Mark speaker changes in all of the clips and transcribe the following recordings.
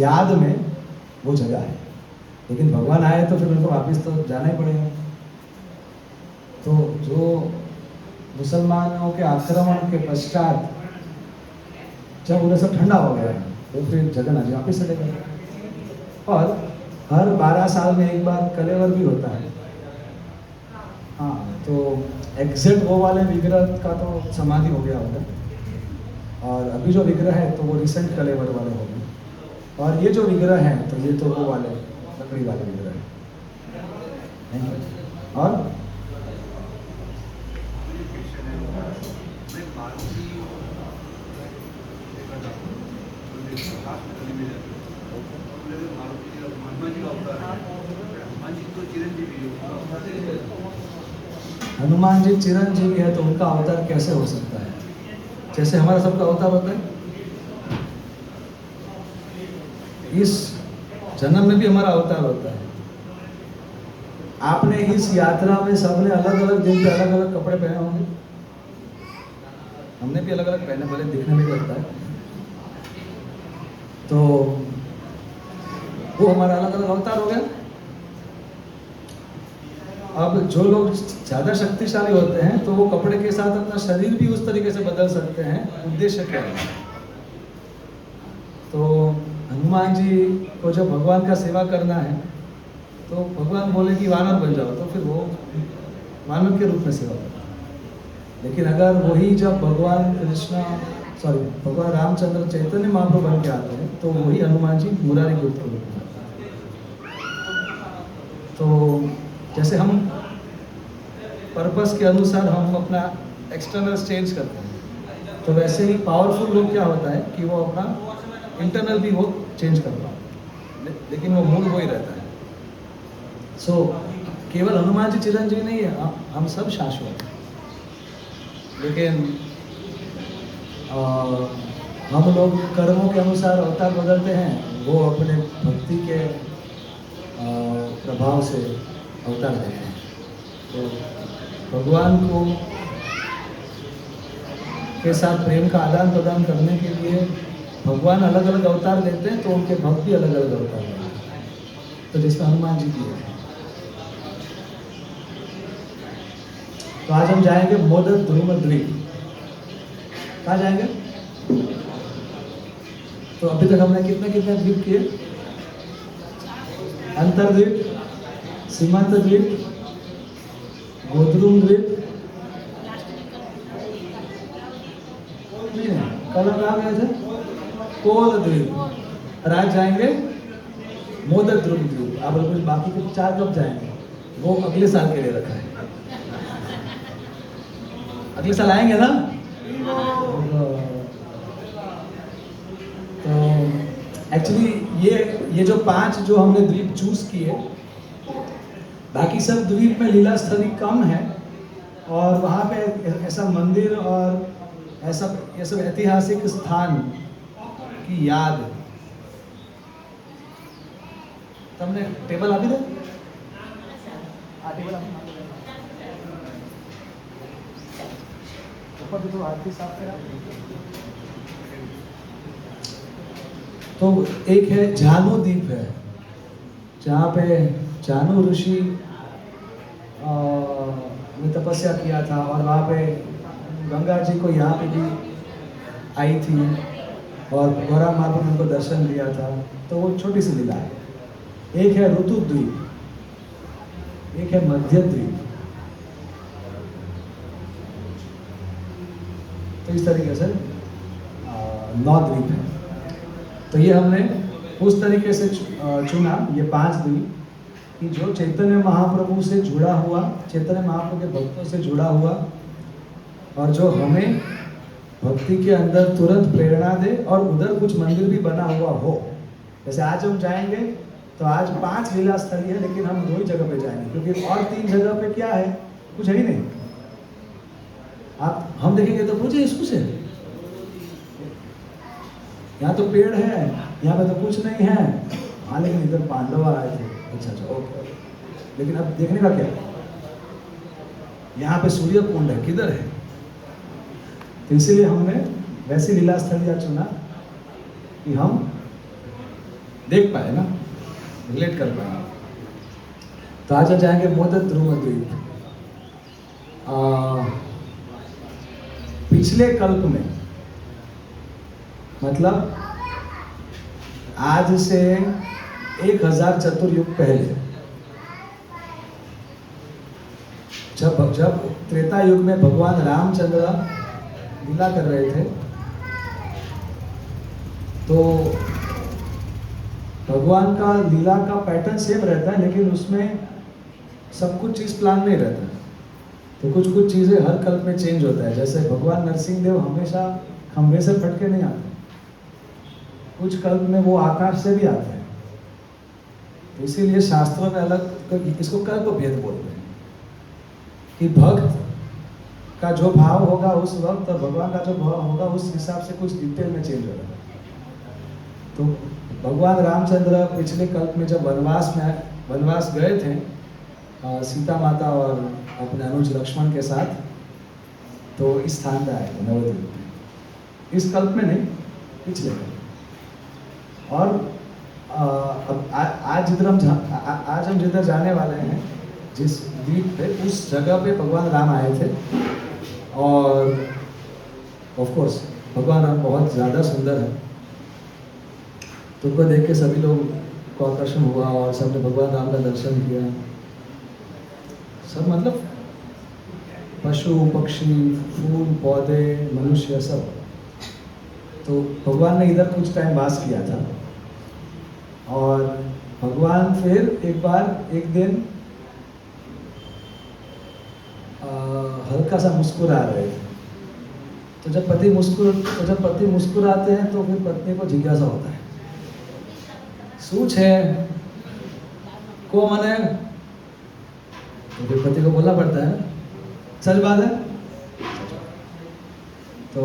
Speaker 1: याद में वो जगह है, लेकिन भगवान आए तो फिर उनको वापस तो जाना ही पड़ेगा। तो जो मुसलमानों के आक्रमण के पश्चात जब उन्हें सब ठंडा हो गया तो फिर जगन्नाथ जी वापस चले गए। और हर 12 साल में एक बार कलेवर भी होता है। हाँ, तो एग्जैक्ट वो वाले विग्रह का तो समाधि हो गया होगा, और अभी जो विग्रह है तो वो रिसेंट कलेवर वाले हो गए, और ये जो विग्रह है तो ये तो वो वाले लकड़ी वाले विग्रह है। और हनुमान जी चिरंजीवी है तो उनका अवतार कैसे हो सकता है? जैसे हमारा सबका अवतार होता है, इस जन्म में भी हमारा अवतार होता है। आपने इस यात्रा में सबने अलग अलग दिन पे अलग अलग कपड़े पहने होंगे, हमने भी अलग अलग पहने, भले दिखने में भी लगता है। तो वो हमारा अलग अलग अवतार हो गया। अब जो लोग ज़्यादा शक्तिशाली होते हैं तो वो कपड़े के साथ अपना शरीर भी उस तरीके से बदल सकते हैं। उद्देश्य क्या है? तो हनुमान जी को जब भगवान का सेवा करना है तो भगवान बोले कि वानर बन जाओ, तो फिर वो वानर के रूप में सेवा करता है। लेकिन अगर वही जब भगवान रामचंद्र चैतन्य महाप्रभु बन के आते हैं तो वही हनुमान जी मुरारी के रूप में आते हैं। तो जैसे हम पर्पस के अनुसार हम अपना एक्सटर्नल चेंज करते हैं, तो वैसे ही पावरफुल लोग क्या होता है कि वो अपना इंटरनल भी वो चेंज करता है, लेकिन वो मूल वही रहता है। सो केवल हनुमान जी चिरंजीवी नहीं है, हम सब शाश्वत हैं। लेकिन हम लोग कर्मों के अनुसार अवतार बदलते हैं, वो अपने भक्ति के प्रभाव से अवतार देते हैं। तो भगवान को के साथ प्रेम का आदान प्रदान करने के लिए भगवान अलग अलग अवतार लेते हैं, तो उनके भक्त भी अलग अलग अवतार लेते हैं। तो जिसमें हनुमान जी की है। तो आज हम जाएंगे मोदक ध्रुव द्वीप। कहाँ जाएंगे? तो अभी तक हमने कितने कितने द्वीप किए? अंतरद्वीप, सीमांत द्वीप, गोद्रुम द्वीप, कल कहाँ गए थे? कोल द्वीप। और आज जाएंगे मोदक ध्रुव द्वीप। आप लोग बाकी के 4 कब जाएंगे? वो अगले साल के लिए रखा है। अगले साल आएंगे ना? तो एक्चुअली ये जो 5 जो हमने द्वीप चूज किए, बाकी सब द्वीप में लीला स्थली कम है, और वहाँ पे ऐसा मंदिर और ऐसा ये सब ऐतिहासिक स्थान की याद। तुमने टेबल आपी दे? टेबल ऊपर तो आरती साफ करा। तो एक है जानू द्वीप है, जहाँ पे जानू ऋषि ने तपस्या किया था, और वहाँ पे गंगा जी को यहाँ पे भी आई थी, और गौरा महाप्रभु ने उनको दर्शन दिया था। तो वो छोटी सी लीला है। एक है ऋतु द्वीप, एक है मध्य द्वीप। तो इस तरीके से 9 द्वीप है। तो ये हमने उस तरीके से चुना, ये 5 द्वीप कि जो चैतन्य महाप्रभु से जुड़ा हुआ, चैतन्य महाप्रभु के भक्तों से जुड़ा हुआ, और जो हमें भक्ति के अंदर तुरंत प्रेरणा दे, और उधर कुछ मंदिर भी बना हुआ हो। जैसे आज हम जाएंगे तो आज 5 लीला स्थली है, लेकिन हम 2 ही जगह पे जाएंगे, क्योंकि और 3 जगह पे क्या है? कुछ है ही नहीं। आप हम देखेंगे तो पूछे इसको से, यहाँ तो पेड़ है, यहाँ पे तो कुछ नहीं है। हाँ, लेकिन इधर पांडव आए थे। अच्छा ओके, लेकिन अब देखने का क्या? यहाँ पे सूर्य कुंड है, किधर है? तो इसीलिए हमने वैसी लीला स्थलियाँ चुना कि हम देख पाए ना, रिलेट कर पाए। तो आज हम जाएंगे मोदक ध्रुव द्वीप। पिछले कल्प में, मतलब आज से 1000 चतुर्युग पहले, जब त्रेता युग में भगवान रामचंद्र लीला कर रहे थे, तो भगवान का लीला का पैटर्न सेम रहता है, लेकिन उसमें सब कुछ चीज़ प्लान नहीं रहता। तो कुछ कुछ चीज़ें हर कल्प में चेंज होता है। जैसे भगवान नरसिंह देव हमेशा खंभे से फट के नहीं आते, कुछ कल्प में वो आकाश से भी आते हैं। तो इसीलिए शास्त्रों में अलग, इसको कल्प भेद बोलते हैं, कि भक्त का जो भाव होगा उस वक्त और भगवान का जो भाव होगा उस हिसाब से कुछ डिटेल में चेंज होगा। तो भगवान रामचंद्र पिछले कल्प में जब वनवास गए थे सीता माता और अपने अनुज लक्ष्मण के साथ, तो इस स्थान पे आए थे नवद्वीप में। इस कल्प में नहीं, पिछले कल्प। और आज हम जिधर जाने वाले हैं, जिस द्वीप पे, उस जगह पे भगवान राम आए थे। और ऑफ कोर्स भगवान राम बहुत ज़्यादा सुंदर है, तो उनको देख के सभी लोग को आकर्षण हुआ और सबने भगवान राम का दर्शन किया। सब मतलब पशु पक्षी, फूल पौधे, मनुष्य, सब। तो भगवान ने इधर कुछ टाइम वास किया था। और भगवान फिर एक दिन हल्का सा मुस्कुरा रहे थे। तो जब पति मुस्कुराते हैं तो फिर पत्नी को जिज्ञासा होता है, सूच है को मने, तो फिर पति को बोलना पड़ता है, सच बात है। तो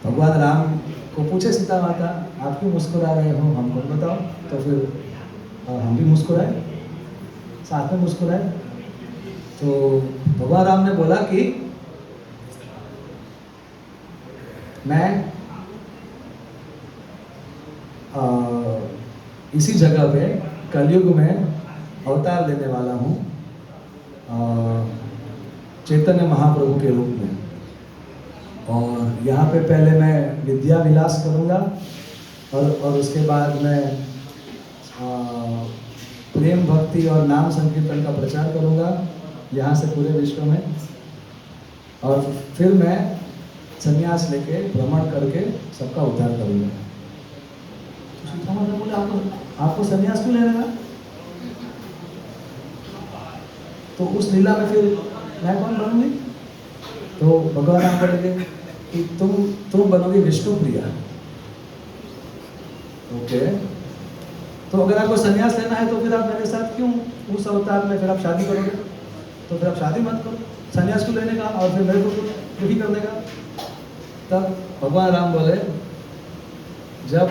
Speaker 1: भगवान राम को पूछे सीता माता, आप क्यों मुस्कुरा रहे हो, हमको बताओ। तो फिर हम भी मुस्कुराए, साथ में मुस्कुराए। तो भगवान राम ने बोला कि मैं इसी जगह पे कलयुग में अवतार लेने वाला हूँ, चैतन्य महाप्रभु के रूप में। और यहाँ पे पहले मैं विद्या विलास करूँगा और उसके बाद मैं प्रेम भक्ति और नाम संकीर्तन का प्रचार करूँगा यहाँ से पूरे विश्व में। और फिर मैं संन्यास लेके भ्रमण करके सबका उद्धार करूँगा। तो सीता माता बोले, आपको संन्यास क्यों लेना? तो उस लीला में फिर मैं कौन बनूंगी? तो भगवान राम बोलेंगे कि तुम बनोगी विष्णु प्रिया। ओके, तो अगर आपको संन्यास लेना है तो फिर आप मेरे साथ क्यों उस अवतार में फिर आप शादी करोगे? तो फिर आप शादी मत करो, संन्यास क्यों लेने का और फिर मेरे को दुखी करने का? तब भगवान राम बोले, जब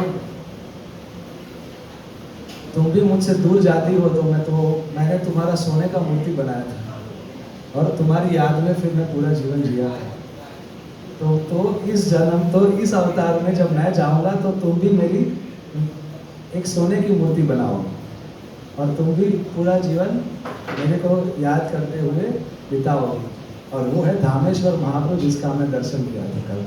Speaker 1: तुम भी मुझसे दूर जाती हो तो मैंने तुम्हारा सोने का मूर्ति बनाया था और तुम्हारी याद में फिर मैं पूरा जीवन जिया था। तो इस अवतार में जब मैं जाऊंगा तो तुम भी मेरी एक सोने की मूर्ति बनाओगे और तुम भी पूरा जीवन मेरे को याद करते हुए बिताओगे। और वो है धामेश्वर महाप्रभु, जिसका मैं दर्शन किया था कल।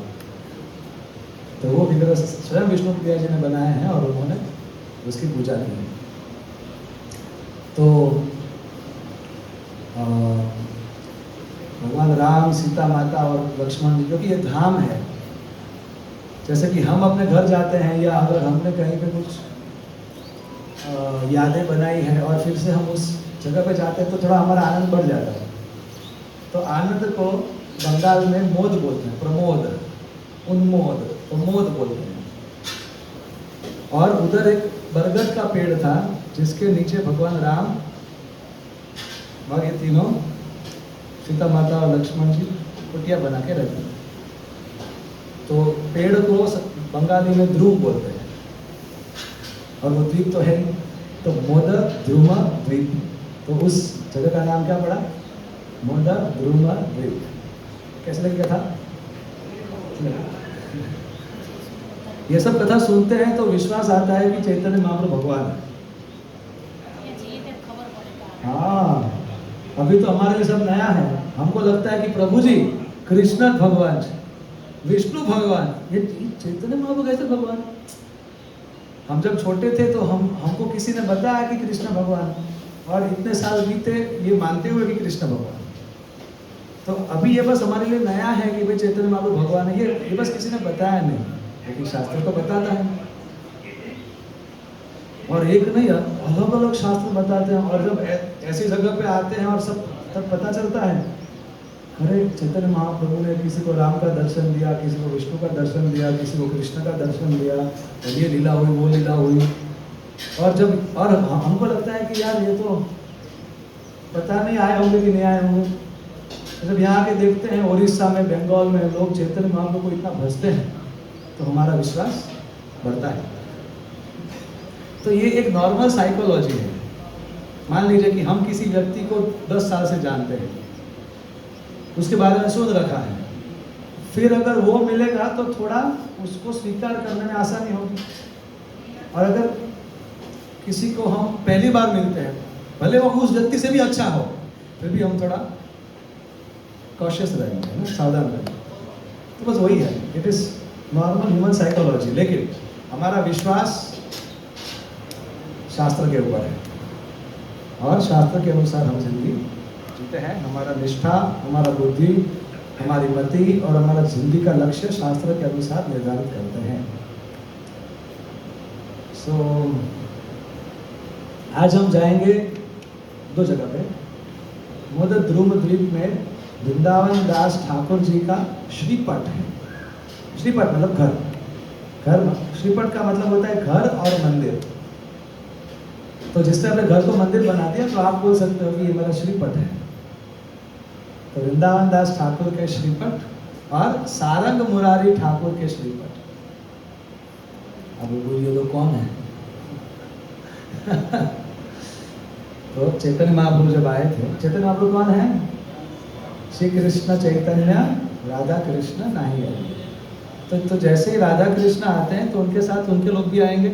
Speaker 1: तो वो विग्रह स्वयं विष्णु प्रिया जी ने बनाए हैं और उन्होंने उसकी पूजा की है। तो भगवान राम, सीता माता और लक्ष्मण जी, क्योंकि ये धाम है, जैसे कि हम अपने घर जाते हैं या अगर हमने कहीं पे कुछ यादें बनाई है और फिर से हम उस जगह पे जाते हैं तो थोड़ा हमारा आनंद बढ़ जाता है। तो आनंद को बंगाल में मोद बोलते हैं, प्रमोद, उन्मोद, प्रमोद बोलते हैं। और उधर एक बरगद का पेड़ था जिसके नीचे भगवान राम और ये तीनों, सीता माता और लक्ष्मण जी, कुटिया बना के रहते हैं। तो पेड़ को बंगाली में ध्रुव बोलते हैं और वो द्वीप तो है, तो मोदक ध्रुव द्वीप। तो उस जगह का नाम क्या पड़ा? मोदक ध्रुव द्वीप। कैसे लगेगा था? ये सब कथा सुनते हैं तो विश्वास आता है कि चैतन्य महाप्रभु भगवान है। हाँ, अभी तो हमारे लिए सब नया है। हमको लगता है कि प्रभु जी कृष्ण भगवान, विष्णु भगवान, ये चैतन्य महाप्रभु कैसे भगवान? हम जब छोटे थे तो हमको किसी ने बताया कि कृष्ण भगवान, और इतने साल बीते ये मानते हुए कि कृष्ण भगवान। तो अभी ये बस हमारे लिए नया है कि भाई चैतन्य महाप्रभु भगवान है, ये बस किसी ने बताया नहीं, लेकिन शास्त्र तो बताता है। और एक नहीं, अलग अलग शास्त्र बताते हैं। और जब ऐसी जगह पे आते हैं और सब तब पता चलता है, अरे चैतन्य महाप्रभु ने किसी को राम का दर्शन दिया, किसी को विष्णु का दर्शन दिया, किसी को कृष्ण का दर्शन दिया, और ये लीला हुई, वो लीला हुई। और हमको लगता है कि यार ये तो पता नहीं आए होंगे कि नहीं आए होंगे। जब यहाँ के देखते हैं उड़ीसा में, बंगाल में लोग चैतन्य महाप्रभु को इतना भजते हैं तो हमारा विश्वास बढ़ता है। तो ये एक नॉर्मल साइकोलॉजी है। मान लीजिए कि हम किसी व्यक्ति को 10 साल से जानते हैं, उसके बारे में सुन रखा है, फिर अगर वो मिलेगा तो थोड़ा उसको स्वीकार करने में आसानी होगी। और अगर किसी को हम पहली बार मिलते हैं, भले वो उस व्यक्ति से भी अच्छा हो, फिर भी हम थोड़ा कॉशियस रहेंगे, ना, सावधान रहेंगे। तो बस वही है, it is normal human psychology. लेकिन हमारा विश्वास शास्त्र के ऊपर है, और शास्त्र के अनुसार हम जिंदगी जीते हैं। हमारा निष्ठा, हमारा बुद्धि, हमारी मति और हमारा जिंदगी का लक्ष्य शास्त्र के अनुसार निर्धारित करते हैं। आज हम जाएंगे 2 जगह पे। मोद द्रुम द्वीप में वृंदावन दास ठाकुर जी का श्रीपट है। श्रीपट मतलब घर। श्रीपट का मतलब होता है घर और मंदिर। तो जिसने अपने घर को मंदिर बना दिया तो आप बोल सकते हो कि ये मेरा श्रीपट है। तो वृंदावन दास ठाकुर के श्रीपट और सारंग मुरारी ठाकुर के श्रीपट। अब बोलिए तो कौन है? तो चैतन्य महाप्रभु जब आए थे, चैतन्य महाप्रभु कौन है? श्री कृष्ण चैतन्य राधा कृष्ण नहीं है। तो जैसे ही राधा कृष्ण आते हैं तो उनके साथ उनके लोग भी आएंगे।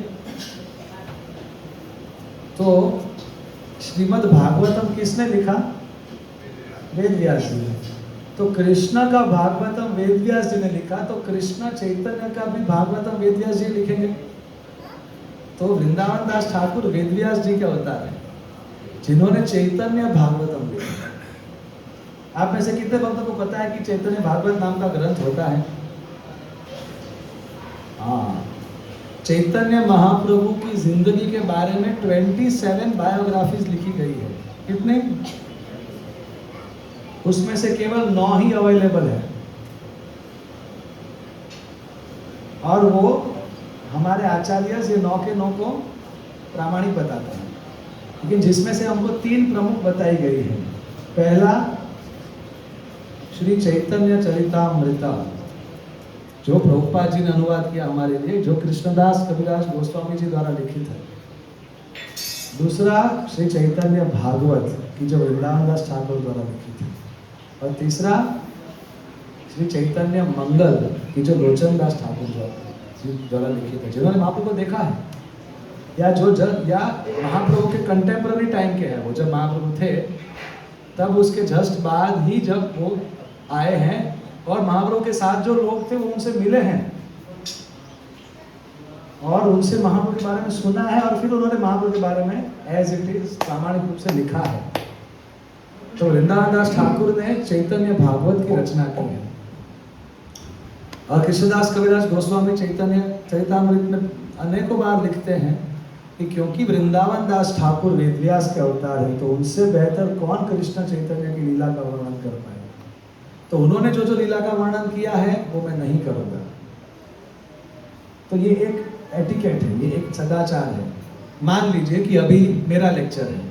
Speaker 1: तो श्रीमद् भागवतम किसने लिखा? वेद व्यास जी ने। तो कृष्ण का भागवतम वेद व्यास जी ने लिखा, तो कृष्ण चैतन्य का भी भागवतम वेद व्यास जी लिखेंगे। तो वृंदावन दास ठाकुर वेद व्यास जी के अवतार है, जिन्होंने चैतन्य भागवतम लिखा। आप में से कितने भक्तों को पता है कि चैतन्य भागवत नाम का ग्रंथ होता है? हाँ, चैतन्य महाप्रभु की जिंदगी के बारे में 27 बायोग्राफीज लिखी गई है। कितने? उसमें से केवल 9 ही अवेलेबल है, और वो हमारे आचार्य ये 9 के 9 को प्रामाणिक बताते हैं। लेकिन जिसमें से हमको 3 प्रमुख बताई गई है। पहला श्री चैतन्य चरितामृता, जो प्रभुपाद जी ने अनुवाद किया हमारे लिए, जो कृष्णदास कविराज गोस्वामी जी द्वारा लिखित है। दूसरा श्री चैतन्य भागवत की जो वृंदावन दास ठाकुर द्वारा लिखित है। और तीसरा श्री चैतन्य मंगल की जो लोचन दास ठाकुर द्वारा लिखित है, जिन्होंने महाप्रभु को देखा है, या महाप्रभु के कंटेम्पररी टाइम के हैं। वो जब महाप्रभु थे तब उसके जस्ट बाद ही जब वो आए हैं, और महाप्रभु के साथ जो लोग थे वो उनसे मिले हैं और उनसे महाप्रभु के बारे में सुना है, और फिर उन्होंने महाप्रभु के बारे में एज इट इज प्रामाणिक रूप से लिखा है। तो वृंदावन दास ठाकुर ने चैतन्य भागवत की रचना की है, और कृष्णदास कविराज गोस्वामी चैतन्य चरितामृत में अनेकों बार लिखते हैं कि क्योंकि वृंदावन दास ठाकुर वेदव्यास के अवतार है, तो उनसे बेहतर कौन कृष्ण चैतन्य की लीला का वर्णन कर पाए। तो उन्होंने जो जो लीला का वर्णन किया है वो मैं नहीं करूँगा। तो ये एक एटिकेट है, ये एक सदाचार है। मान लीजिए कि अभी मेरा लेक्चर है,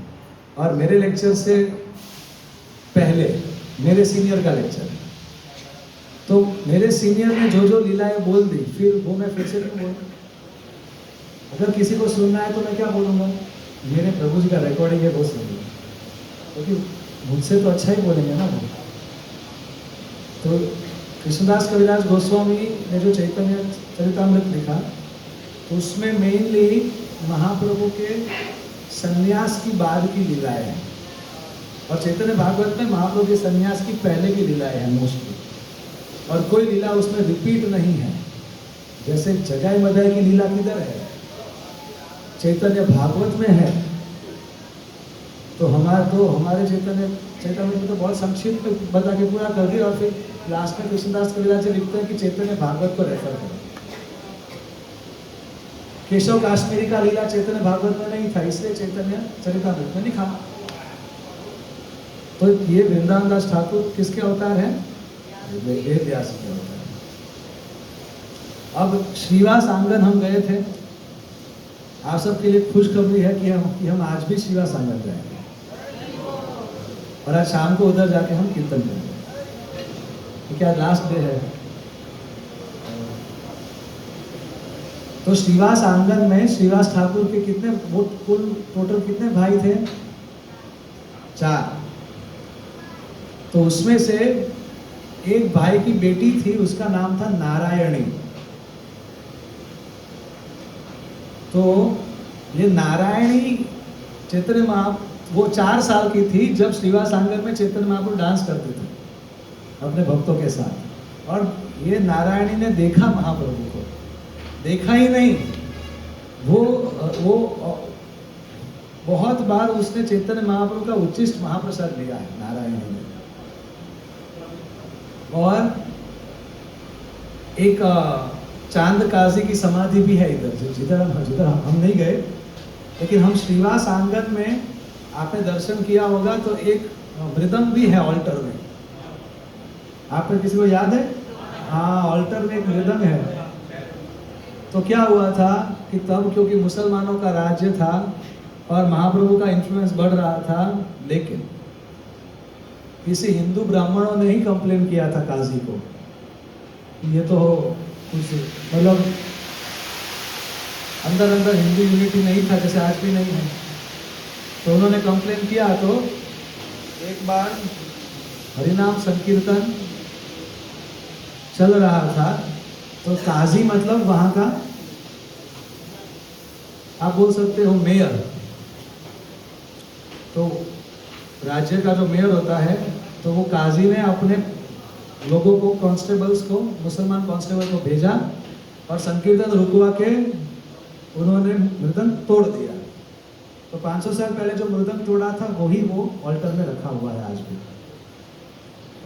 Speaker 1: और मेरे लेक्चर से पहले मेरे सीनियर का लेक्चर है, तो मेरे सीनियर ने जो जो लीलाएं बोल दी, फिर वो मैं फिर से क्यों बोलूँ? अगर किसी को सुनना है तो मैं क्या बोलूँगा? मेरे प्रभु जी का रिकॉर्डिंग है, वो सुनिए, क्योंकि मुझसे तो अच्छा ही बोलेंगे ना वो। तो कृष्णदास कविराज गोस्वामी ने जो चैतन्य चरितामृत लिखा, तो उसमें मेनली महाप्रभु के संन्यास की बाद की लीलाएं हैं, और चैतन्य भागवत में महाप्रभु के संन्यास की पहले की लीलाएं हैं मोस्टली, और कोई लीला उसमें रिपीट नहीं है। जैसे जगाई मदाई की लीला किधर है, चैतन्य भागवत में है। तो हमारे चैतन्य में तो बहुत संक्षिप्त में बता के पूरा कर दिया, और फिर लास्ट में कृष्णदास कविराज जी लिखते हैं कि चैतन्य भागवत को रेफर करें। केशव काश्मीरी का लीला चैतन्य भागवत में नहीं था, इसलिए चैतन्य चरितामृत में लिखा। तो ये वृंदावन दास ठाकुर किसके अवतार हैं? वेद व्यास के अवतार। अब श्रीवास आंगन हम गए थे, आप सबके लिए खुशखबरी है कि हम आज भी श्रीवास आंगन जाएंगे, और आज शाम को उधर जाके हम कीर्तन करेंगे। क्या लास्ट डे है? तो श्रीवास आंगन में श्रीवास ठाकुर के कितने, वो कुल टोटल कितने भाई थे? 4। तो उसमें से एक भाई की बेटी थी, उसका नाम था नारायणी। तो ये नारायणी चैतन्य वो 4 साल की थी जब श्रीवास आंगन में चैतन्य महाप्रभु डांस करते थे अपने भक्तों के साथ, और ये नारायणी ने देखा महाप्रभु को, देखा ही नहीं, वो बहुत बार उसने चैतन्य महाप्रभु का उच्चिष्ट महाप्रसाद लिया है नारायणी ने। और एक चांद काजी की समाधि भी है इधर, जिधर हम नहीं गए, लेकिन हम श्रीवास आंगन में आपने दर्शन किया होगा, तो एक मृदंग भी है ऑल्टर में। आपने किसी को याद है? हाँ, ऑल्टर में एक मृदंग है। तो क्या हुआ था कि तब क्योंकि मुसलमानों का राज्य था और महाप्रभु का इन्फ्लुएंस बढ़ रहा था, लेकिन किसी हिंदू ब्राह्मणों ने ही कंप्लेन किया था काजी को, ये तो कुछ मतलब अंदर हिंदू यूनिटी नहीं था, जैसे आज भी नहीं है। तो उन्होंने कंप्लेन किया, तो एक बार हरिनाम संकीर्तन चल रहा था, तो काजी मतलब वहाँ का आप बोल सकते हो मेयर। तो राज्य का जो मेयर होता है, तो वो काजी ने अपने लोगों को, कांस्टेबल्स को, मुसलमान कांस्टेबल को भेजा और संकीर्तन रुकवा के उन्होंने मृदंग तोड़ दिया। तो 500 साल पहले जो मृदंग तोड़ा था वही वो ऑल्टर में रखा हुआ है आज भी,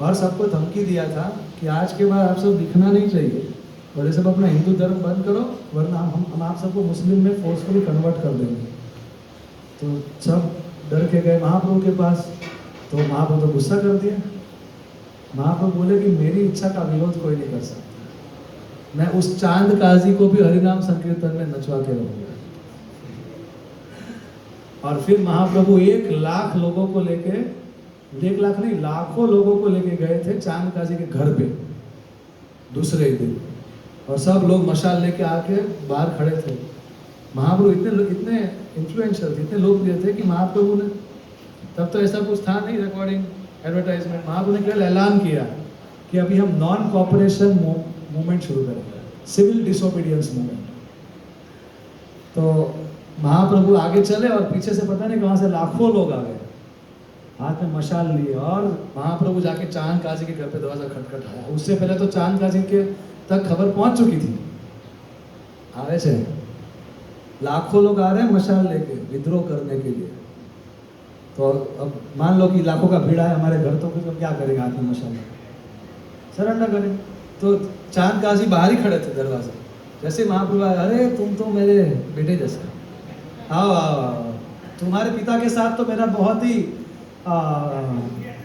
Speaker 1: और सबको धमकी दिया था कि आज के बाद आप सब दिखना नहीं चाहिए, और ये सब अपना हिंदू धर्म बंद करो, वरना हम आप सबको मुस्लिम में फोर्सफुली कन्वर्ट कर देंगे। तो सब डर के गए महाप्रभु के पास, तो महाप्रभु तो गुस्सा कर दिया। महाप्रभु बोले कि मेरी इच्छा का विरोध कोई नहीं कर सकता, मैं उस चांद काजी को भी हरिनाम संकीर्तन में नचवा के रहूंगा। और फिर महाप्रभु 1 लाख लोगों को लेके, 1 लाख नहीं, लाखों लोगों को लेके गए थे चांद काजी के घर पे दूसरे ही दिन, और सब लोग मशाल लेके आके बाहर खड़े थे। महाप्रभु इतने इन्फ्लुएंशियल थे, इतने लोकप्रिय थे कि महाप्रभु ने, तब तो ऐसा कुछ था नहीं रिकॉर्डिंग एडवर्टाइजमेंट, महाप्रभु ने केवल ऐलान किया कि अभी हम नॉन कॉपरेशन मूवमेंट शुरू करेंगे, सिविल डिसोबीडियंस मूवमेंट। तो महाप्रभु आगे चले और पीछे से पता नहीं कहाँ से लाखों लोग आ गए, हाथ में मशाल लिए, और महाप्रभु जाके चांद काजी के घर पे दरवाजा खटखटाया। उससे पहले तो चांद काजी के तक खबर पहुंच चुकी थी, आगे से लाखों लोग आ रहे हैं मशाल लेके विद्रोह करने के लिए। तो अब मान लो कि लाखों का भीड़ है हमारे घर, तो फिर क्या करेंगे? हाथ में मशाल सरेंडर करें। तो चांद काजी बाहर ही खड़े थे दरवाजे। जैसे महाप्रभु आए, अरे तुम तो मेरे बेटे जैसे, आओ आओ आओ, तुम्हारे पिता के साथ तो मेरा बहुत ही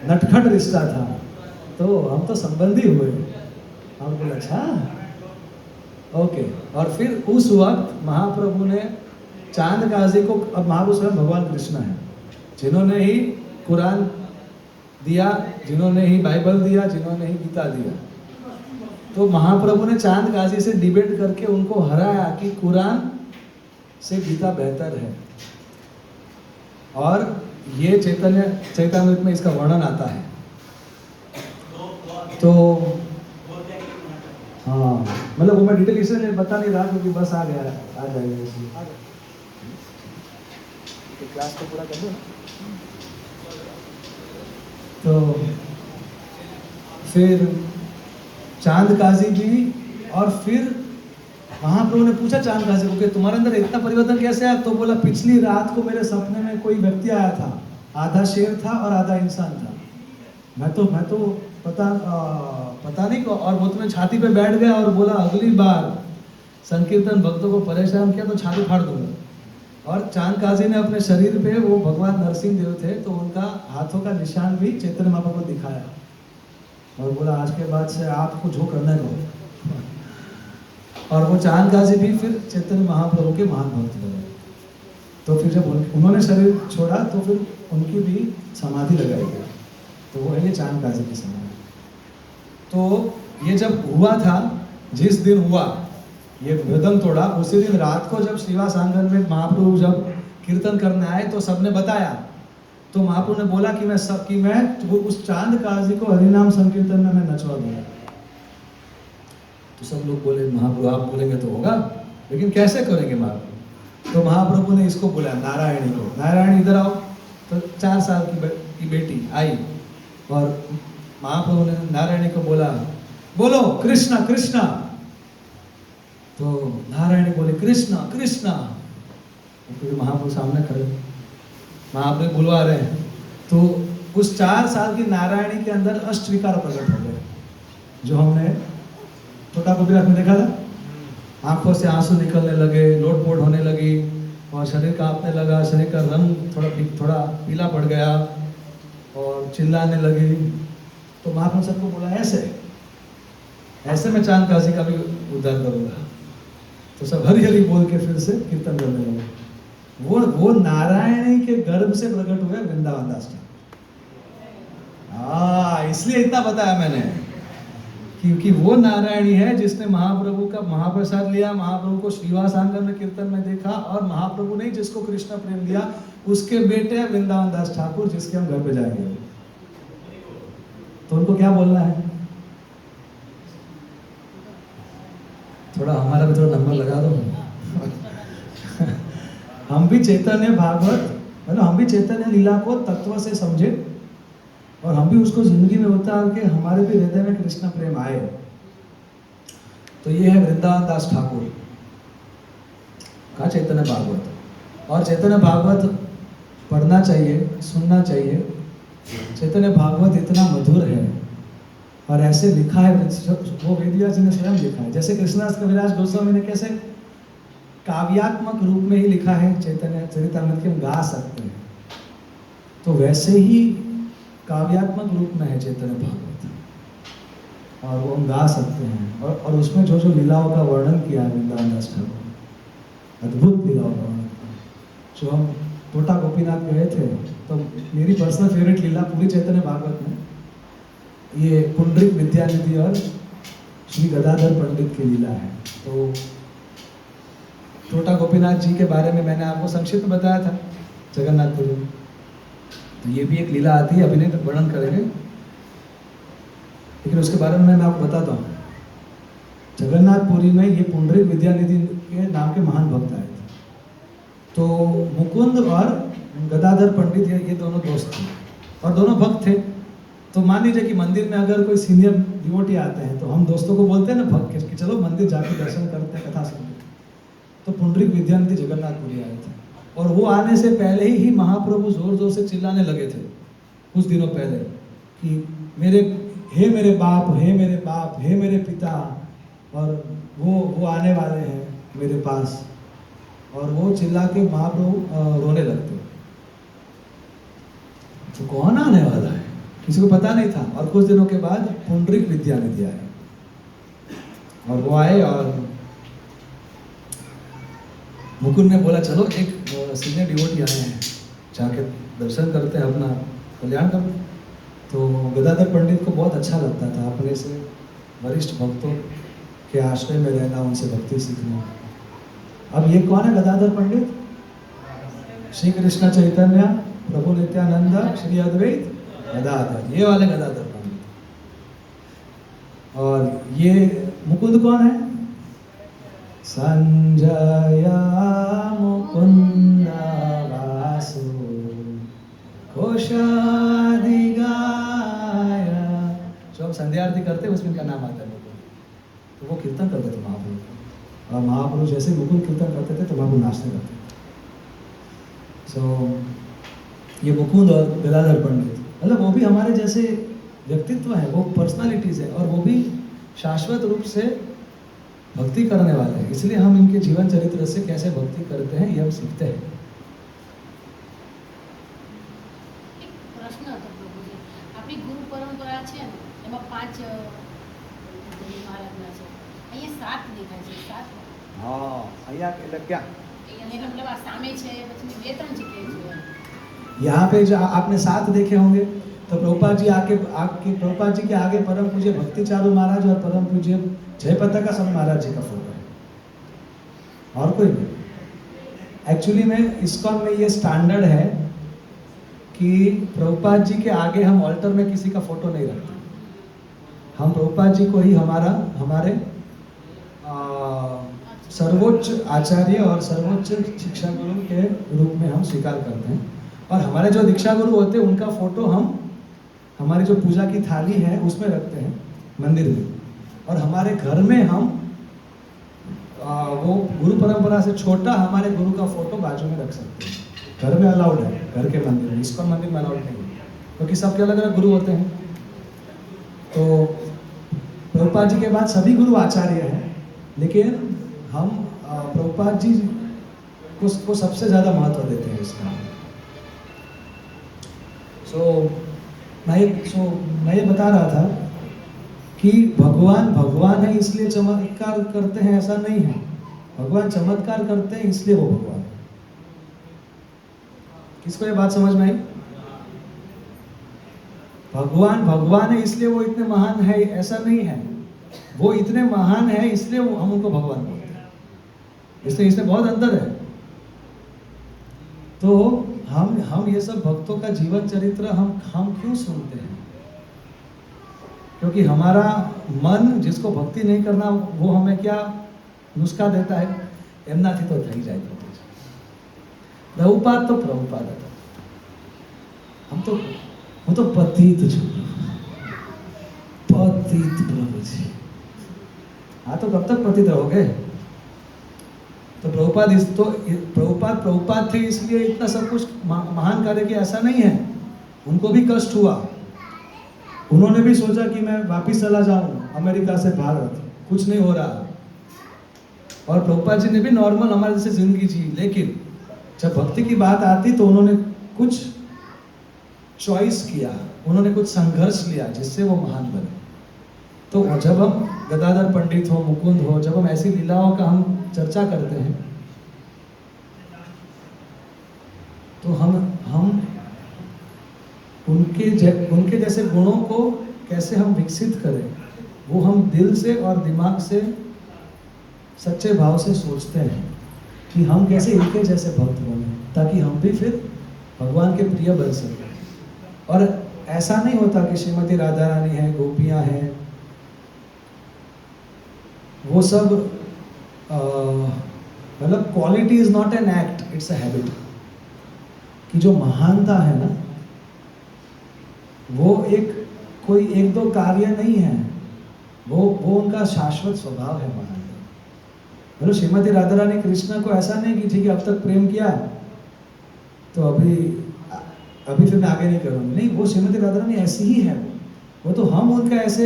Speaker 1: नटखट रिश्ता था, तो हम तो संबंधी हुए। हम बोले अच्छा, ओके। और फिर उस वक्त महाप्रभु ने चांद काजी को, अब महाप्रभु स्वयं भगवान कृष्ण है, जिन्होंने ही कुरान दिया, जिन्होंने ही बाइबल दिया, जिन्होंने ही गीता दिया, तो महाप्रभु ने चांद काजी से डिबेट करके उनको हराया कि कुरान से गीता बेहतर है। और ये चैतन्य चैतन्यमृत में इसका वर्णन आता है। तो हाँ, मतलब वो मैं डिटेल इसलिए बता नहीं रहा क्योंकि बस आ गया, आ जाएगा इसलिए। तो क्लास तो पूरा कर दो ना। तो फिर चांद काजी भी, और फिर महाप्रभु ने पूछा चांद काजी को कि तुम्हारे अंदर इतना परिवर्तन कैसे आया? तो बोला पिछली रात को मेरे सपने में कोई व्यक्ति आया था, आधा शेर था और आधा इंसान था। मैं तो पता नहीं और वो तुम्हें छाती पे बैठ गया और बोला अगली बार संकीर्तन भक्तों को परेशान किया तो छाती फाड़ दूंगा। और चांद काजी ने अपने शरीर पे, वो भगवान नरसिंह देव थे, तो उनका हाथों का निशान भी चैतन्य महाप्रभु को दिखाया और बोला आज के बाद से आपको जो करना है करो। और वो चांद काजी भी फिर चैतन्य महाप्रभु के महान भक्त बने। तो फिर जब उन्होंने शरीर छोड़ा तो फिर उनकी भी समाधि लगाई गई। तो वो है ये चांद काजी की समाधि। तो ये जब हुआ था, जिस दिन हुआ ये मृदंग तोड़ा, उसी दिन रात को जब श्रीवास आंगन में महाप्रभु जब कीर्तन करने आए तो सबने बताया। तो महाप्रभु ने बोला कि मैं वो उस चांद काजी को हरिनाम संकीर्तन में मैं नचवा दूंगा। तो सब लोग बोले महाप्रभु आप बोलेंगे तो होगा, लेकिन कैसे करेंगे महाप्रभु? तो महाप्रभु ने इसको बोला नारायणी को, नारायणी इधर आओ। तो 4 साल की बेटी आई और महाप्रभु ने नारायणी को बोला बोलो कृष्णा कृष्णा। तो नारायणी बोले कृष्णा कृष्णा। तो महाप्रभु सामने खड़े, महाप्रभु बुलवा रहे हैं। तो उस 4 साल की नारायणी के अंदर अष्ट विकार प्रकट हो गए, जो हमने छोटा कबीरा में देखा था। आंखों से आंसू निकलने लगे, लोटपोट होने लगी और शरीर कांपने लगा, शरीर का रंग थोड़ा पीला पड़ गया और चिल्लाने लगी। तो महाप्रभु सबको बोला ऐसे मैं चांद काजी का भी उद्धार करूंगा। तो सब हरी हरी बोल के फिर से कीर्तन करने लगे। वो नारायणी के गर्भ से प्रकट हुए वृंदावन दास। इसलिए इतना बताया मैंने, क्योंकि वो नारायणी है जिसने महाप्रभु का महाप्रसाद लिया, महाप्रभु को श्रीवास आंगन में कीर्तन में देखा, और महाप्रभु ने जिसको कृष्ण प्रेम दिया उसके बेटे वृंदावन दास ठाकुर, जिसके हम घर पे जाएंगे। तो उनको क्या बोलना है? थोड़ा हमारा भी थोड़ा नंबर लगा दो। हम भी चैतन्य भागवत, मतलब हम भी चैतन्य लीला को तत्व से समझे और हम भी उसको जिंदगी में उतार के हमारे भी हृदय में कृष्ण प्रेम आए। तो ये है वृंदावन दास ठाकुर का चैतन्य भागवत। और चैतन्य भागवत पढ़ना चाहिए, सुनना चाहिए। चैतन्य भागवत इतना मधुर है और ऐसे लिखा है, वो वेदव्यास जी ने स्वयं लिखा है। जैसे कृष्णदास कविराज गोस्वामी ने कैसे काव्यात्मक रूप में ही लिखा है चैतन्य चरितामृत के, हम गा सकते हैं, तो वैसे ही काव्यात्मक रूप में है चैतन्य भागवत और वो हम गा सकते हैं। और उसमें जो जो लीलाओं का वर्णन किया है वृंदावन दास ठाकुर, अद्भुत लीलाओं का वर्णन। जो हम टोटा गोपीनाथ गए थे तो मेरी पर्सनल फेवरेट लीला पूरी चैतन्य भागवत में ये पुंडरीक विद्यानिधि और श्री गदाधर पंडित की लीला है। तो टोटा गोपीनाथ जी के बारे में मैंने आपको संक्षिप्त में बताया था जगन्नाथपुरी में। तो ये भी एक लीला आती है, अभी नहीं तो वर्णन करेंगे, लेकिन उसके बारे में मैं आपको बताता हूँ। जगन्नाथपुरी में ये पुंडरीक विद्यानिधि के नाम के महान भक्त आए थे। तो मुकुंद और गदाधर पंडित ये दोनों दोस्त थे और दोनों भक्त थे। तो मान लीजिए कि मंदिर में अगर कोई सीनियर डिवोटी आते हैं तो हम दोस्तों को बोलते हैं ना भक्त कि चलो मंदिर जाके दर्शन करते हैं, कथा सुनते हैं। तो पुंडरीक विद्यानिधि जगन्नाथपुरी आए थे और वो आने से पहले ही महाप्रभु जोर जोर से चिल्लाने लगे थे कुछ दिनों पहले कि हे मेरे बाप, हे मेरे बाप, हे मेरे पिता, और वो आने वाले हैं मेरे पास। और वो चिल्ला के महाप्रभु रोने लगते। तो कौन आने वाला है किसी को पता नहीं था। और कुछ दिनों के बाद पुंडरीक विद्यानिधि आए और वो आए और मुकुंद ने बोला चलो एक सीनियर डिवोटी आए हैं, जाके दर्शन करते हैं, अपना कल्याण करते हैं। तो गदाधर पंडित को बहुत अच्छा लगता था अपने से वरिष्ठ भक्तों के आश्रय में रहना, उनसे भक्ति सीखना। अब ये कौन है गदाधर पंडित? श्री कृष्ण चैतन्य प्रभु नित्यानंद श्री अद्वैत गदाधर, ये वाले गदाधर पंडित। और ये मुकुंद कौन है? संजय मुकुंद वासु कोशादि गाय। जो हम संध्या आरती करते हैं उसमें इनका नाम आता है मुकुंद। तो वो कीर्तन करते थे महाप्रभु, और महाप्रभु जैसे मुकुंद कीर्तन करते थे तो महाप्रभु नाचते करते थे। ये मुकुंद और गदाधर पंडित, मतलब वो भी हमारे जैसे व्यक्तित्व है, वो पर्सनालिटीज है, और वो भी शाश्वत रूप से भक्ति करने वाले हैं। इसलिए हम इनके जीवन चरित्र से कैसे भक्ति करते हैं ये हम सीखते हैं।
Speaker 2: પ્રશ્ન હતો પ્રભુજી, આપણી ગુરુ પરંપરા છે ને એમાં 5 મહારાજના છે, અહીંયા 7 દેખાય છે, 7.
Speaker 1: हाँ, અહીંયા એટલે क्या?
Speaker 2: અહીંયા मतलब આ સામે છે, પછી 2-3 જગ્યાએ છે।
Speaker 1: यहाँ पे जो आपने 7 देखे होंगे, तो प्रभुपाद जी प्रभुपाद जी के आगे परम पूज्य भक्ति चारू महाराज और परम पूज्य जयपताका स्वामी महाराज जी का फोटो है, और कोई नहीं। एक्चुअली में इस्कॉन में ये स्टैंडर्ड है कि प्रभुपाद जी के आगे हम ऑल्टर में किसी का फोटो नहीं रखते। हम प्रभुपाद जी को ही हमारे सर्वोच्च आचार्य और सर्वोच्च शिक्षा गुरु के रूप में हम स्वीकार करते हैं। और हमारे जो दीक्षा गुरु होते हैं उनका फोटो हम हमारी जो पूजा की थाली है उसमें रखते हैं मंदिर में, और हमारे घर में हम वो गुरु परंपरा से छोटा हमारे गुरु का फोटो बाजू में रख सकते हैं। घर में अलाउड है, घर के मंदिर में, इस्कॉन मंदिर में अलाउड नहीं है, क्योंकि सबके अलग अलग गुरु होते हैं। तो प्रभुपाद जी के बाद सभी गुरु आचार्य हैं, लेकिन हम प्रभुपाद जी को सबसे ज़्यादा महत्व देते हैं इसका। मैं ये बता रहा था कि भगवान है इसलिए चमत्कार करते हैं ऐसा नहीं है। भगवान चमत्कार करते हैं इसलिए वो भगवान है। किसको ये बात समझ में आई? भगवान है इसलिए वो इतने महान है ऐसा नहीं है। वो इतने महान है इसलिए हम उनको भगवान बोलते हैं। इसमें बहुत अंतर है। तो हम ये सब भक्तों का जीवन चरित्र हम क्यों सुनते हैं? क्योंकि हमारा मन जिसको भक्ति नहीं करना वो हमें क्या नुस्खा देता है? एमनाथी तो થઈ જાય प्रभुपाद तो प्रभुपाद હતા। હું તો પતિત છું, पतित प्रभु जी। हाँ, तो कब तक पतित रहोगे? तो प्रभुपाद थे इसलिए इतना सब कुछ महान कार्य किया ऐसा नहीं है। उनको भी कष्ट हुआ। उन्होंने भी सोचा कि मैं वापिस चला जाऊं अमेरिका से भारत, कुछ नहीं हो रहा। और प्रभुपाद जी ने भी नॉर्मल हमारे जैसे जिंदगी जी, लेकिन जब भक्ति की बात आती तो उन्होंने कुछ चॉइस किया, उन्होंने कुछ संघर्ष लिया जिससे वो महान बने। तो जब हम गदाधर पंडित हो, मुकुंद हो, जब हम ऐसी लीलाओं का हम चर्चा करते हैं तो हम उनके जैसे गुणों को कैसे हम विकसित करें, वो हम दिल से और दिमाग से सच्चे भाव से सोचते हैं कि हम कैसे इनके जैसे भक्त बने, ताकि हम भी फिर भगवान के प्रिय बन सकें। और ऐसा नहीं होता कि श्रीमती राधा रानी है, गोपियां हैं, वो सब मतलब quality is not an act, it's a habit. कि जो महानता है ना वो कोई एक दो कार्य नहीं है, वो उनका शाश्वत स्वभाव है महानता। मतलब श्रीमती राधा रानी कृष्ण को ऐसा नहीं कि ठीक है अब तक प्रेम किया तो अभी फिर मैं आगे नहीं करूँगी, नहीं, वो श्रीमती राधा रानी ऐसी ही है। वो तो हम उनका ऐसे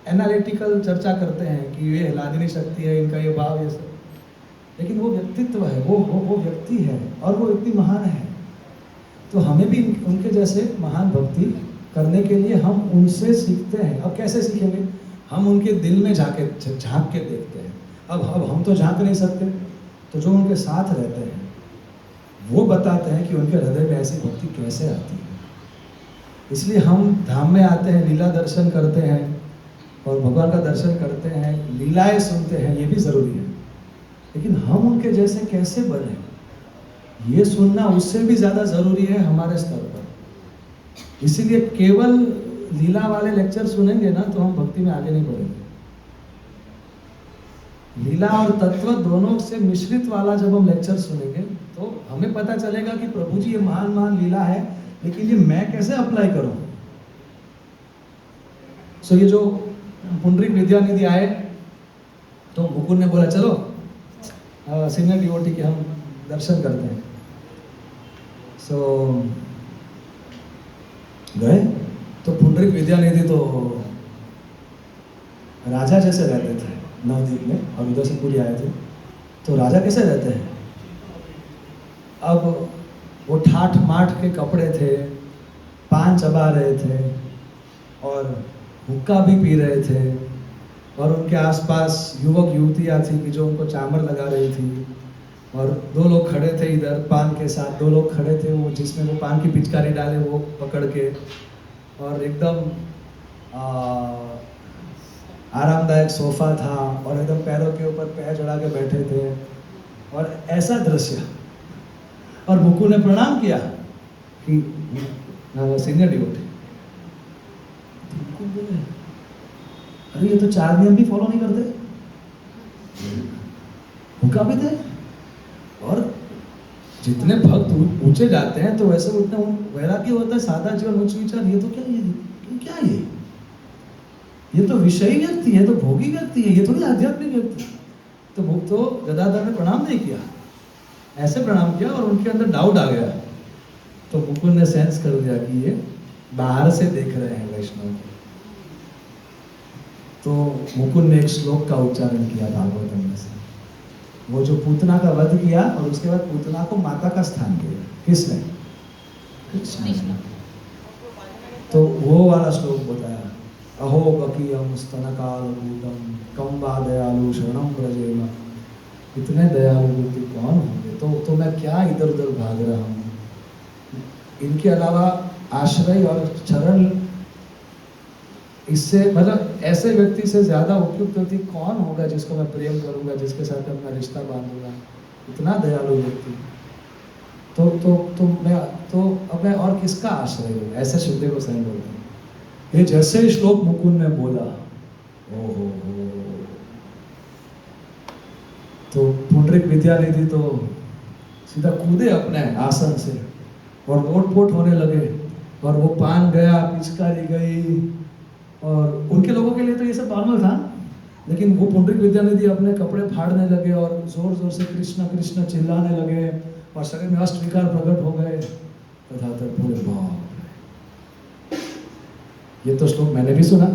Speaker 1: एनालिटिकल चर्चा करते हैं कि ये हिलादिनी शक्ति है, इनका ये भाव, ये सब, लेकिन वो व्यक्तित्व है, वो व्यक्ति है और वो इतनी महान है। तो हमें भी उनके जैसे महान भक्ति करने के लिए हम उनसे सीखते हैं। अब कैसे सीखेंगे? हम उनके दिल में झांक के देखते हैं। अब हम तो झांक नहीं सकते, तो जो उनके साथ रहते हैं वो बताते हैं कि उनके हृदय में ऐसी भक्ति कैसे आती है। इसलिए हम धाम में आते हैं, लीला दर्शन करते हैं और भगवान का दर्शन करते हैं, लीलाएं सुनते हैं, ये भी ज़रूरी है। लेकिन हम उनके जैसे कैसे बने, ये सुनना उससे भी ज़्यादा ज़रूरी है हमारे स्तर पर। इसीलिए केवल लीला वाले लेक्चर सुनेंगे ना तो हम भक्ति में आगे नहीं बढ़ेंगे। लीला और तत्व दोनों से मिश्रित वाला जब हम लेक्चर सुनेंगे तो हमें पता चलेगा कि प्रभु जी ये महान महान लीला है, लेकिन ये मैं कैसे अप्लाई करूं। सो ये जो पुंडरीक विद्यानिधि आए तो मुकुंद ने बोला चलो सीनियर डिवोटी के हम दर्शन करते हैं। सो गए तो पुंडरीक विद्यानिधि तो राजा जैसे रहते थे नवद्वीप में, और उधर से पूरी आए थे। तो राजा कैसे रहते हैं, अब वो ठाठ माठ के कपड़े थे, पान चबा रहे थे और हुक्का भी पी रहे थे, और उनके आसपास युवक युवतियाँ थी कि जो उनको चामर लगा रही थी, और दो लोग खड़े थे इधर पान के साथ, दो लोग खड़े थे वो जिसमें वो पान की पिचकारी डाले वो पकड़ के, और एकदम आरामदायक सोफा था और एकदम पैरों के ऊपर पैर चढ़ा के बैठे थे, और ऐसा दृश्य। और मुकुंद ने प्रणाम किया कि सीनियर डिवोटी। मुकुंद बोले अरे ये तो 4 नियम भी फॉलो नहीं करते, हुक्का भी थे, और जितने भक्त ऊंचे जाते हैं तो वैसे उतना वैराग्य होता है, सादा जीवन उच्च विचार। ये तो क्या ये तो विषयी व्यक्ति है, तो भोगी व्यक्ति है, ये थोड़ी आध्यात्मिक व्यक्ति। तो भक्त तो गदाधर ने प्रणाम नहीं किया, ऐसे प्रणाम किया और उनके अंदर डाउट आ गया। तो मुकुंद ने सेंस कर दिया कि ये बाहर से देख रहे हैं वैष्णव। तो मुकुंद ने एक श्लोक का उच्चारण किया भागवतम में से, वो जो पूतना का वध किया और उसके बाद पूतना को माता का स्थान दिया किसने, कृष्ण ने। तो वो वाला श्लोक बताया, अहो बकीयम स्तनकालभूतम कम वा दयालु शरणम व्रजेम। इतने दयालु व्यक्ति कौन होंगे, तो मैं क्या इधर उधर भाग रहा हूँ। इनके अलावा आश्रय और चरण, इससे मतलब ऐसे व्यक्ति से ज्यादा उपयुक्त व्यक्ति कौन होगा जिसको मैं प्रेम करूंगा, जिसके साथ अपना रिश्ता बांधूंगा, इतना दयालु व्यक्ति। तो अब मैं और किसका आश्रय हूँ, ऐसे शुद्धे को सही बोलते हैं। ये जैसे श्लोक मुकुंद ने बोला, ओहो, तो पुंडरीक विद्यानिधि तो सीधा कूदे अपने आसन से और लोटपोट होने लगे, और वो पान गया, पिचकारी गई, और उनके लोगों के लिए तो ये सब नॉर्मल था, लेकिन वो पुंडरीक विद्यानिधि अपने कपड़े फाड़ने लगे और जोर जोर से कृष्ण कृष्ण चिल्लाने लगे, और शरीर में अष्टविकार प्रकट हो गए। तथातर पूरे बाप, ये तो श्लोक मैंने भी सुना,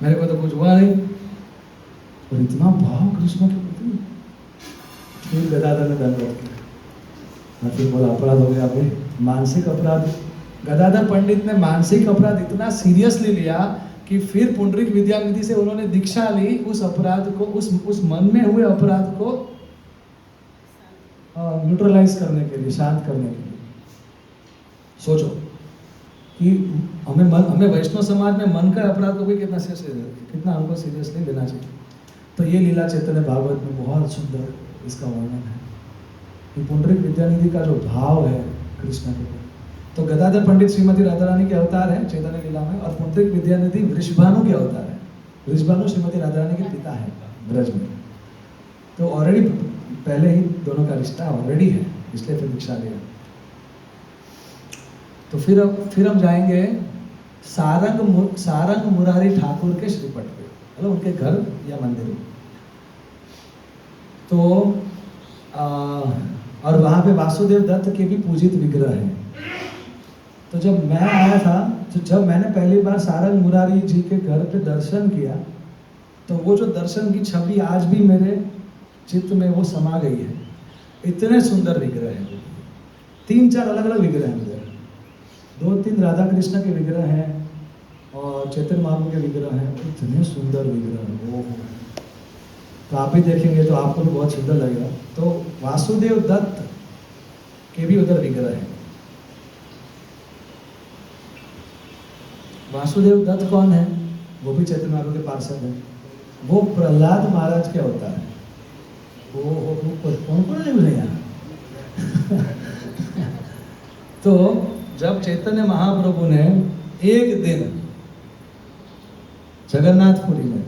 Speaker 1: मेरे को तो कुछ हुआ नहीं, और इतना भाव कृष्ण के प्रति। फिर गदाधर ने दंडवत किया और फिर बोला अपराध हो गया भाई, मानसिक अपराध। गदाधर पंडित ने मानसिक अपराध इतना सीरियसली लिया कि फिर पुंडरीक विद्यानिधि से उन्होंने दीक्षा ली उस अपराध को, उस मन में हुए अपराध को न्यूट्रलाइज करने के लिए, शांत करने के लिए। सोचो कि हमें वैष्णव समाज में मन का अपराध को भी कितना हमको सीरियसली लेना चाहिए। तो ये लीला चैतन्य भागवत में बहुत सुंदर इसका वर्णन है कि पुंडरीक विद्यानिधि का जो भाव है कृष्ण के प्रति। तो गदाधर पंडित श्रीमती राधा रानी के अवतार है चैतन्य लीला में, और पुंडरीक विद्यानिधि वृषभानु के अवतार है। वृषभानु श्रीमती राधा रानी के पिता है ब्रज में। तो ऑलरेडी पहले ही दोनों का रिश्ता ऑलरेडी है, इसलिए फिर दीक्षा लिया। तो फिर हम जाएंगे सारंग मुरारी ठाकुर के श्रीपट पे, मतलब उनके घर या मंदिर में। तो और वहाँ पे वासुदेव दत्त के भी पूजित विग्रह हैं। तो जब मैं आया था, तो जब मैंने पहली बार सारंग मुरारी जी के घर पे दर्शन किया, तो वो जो दर्शन की छवि आज भी मेरे चित्त में वो समा गई है। इतने सुंदर विग्रह हैं, 3-4 अलग अलग विग्रह हैं उधर, 2-3 राधा कृष्ण के विग्रह हैं और चैतन्य महाप्रभु के विग्रह हैं। इतने सुंदर विग्रह हैं वो, तो आप भी देखेंगे तो आपको भी बहुत सुंदर लगेगा। तो वासुदेव दत्त के भी उधर विग्रह है। वासुदेव दत्त कौन है, वो भी चैतन्य महाप्रभु के पार्षद है। वो प्रहलाद महाराज के अवतार है। कौन कौन है यहाँ तो जब चैतन्य महाप्रभु ने एक दिन जगन्नाथपुरी में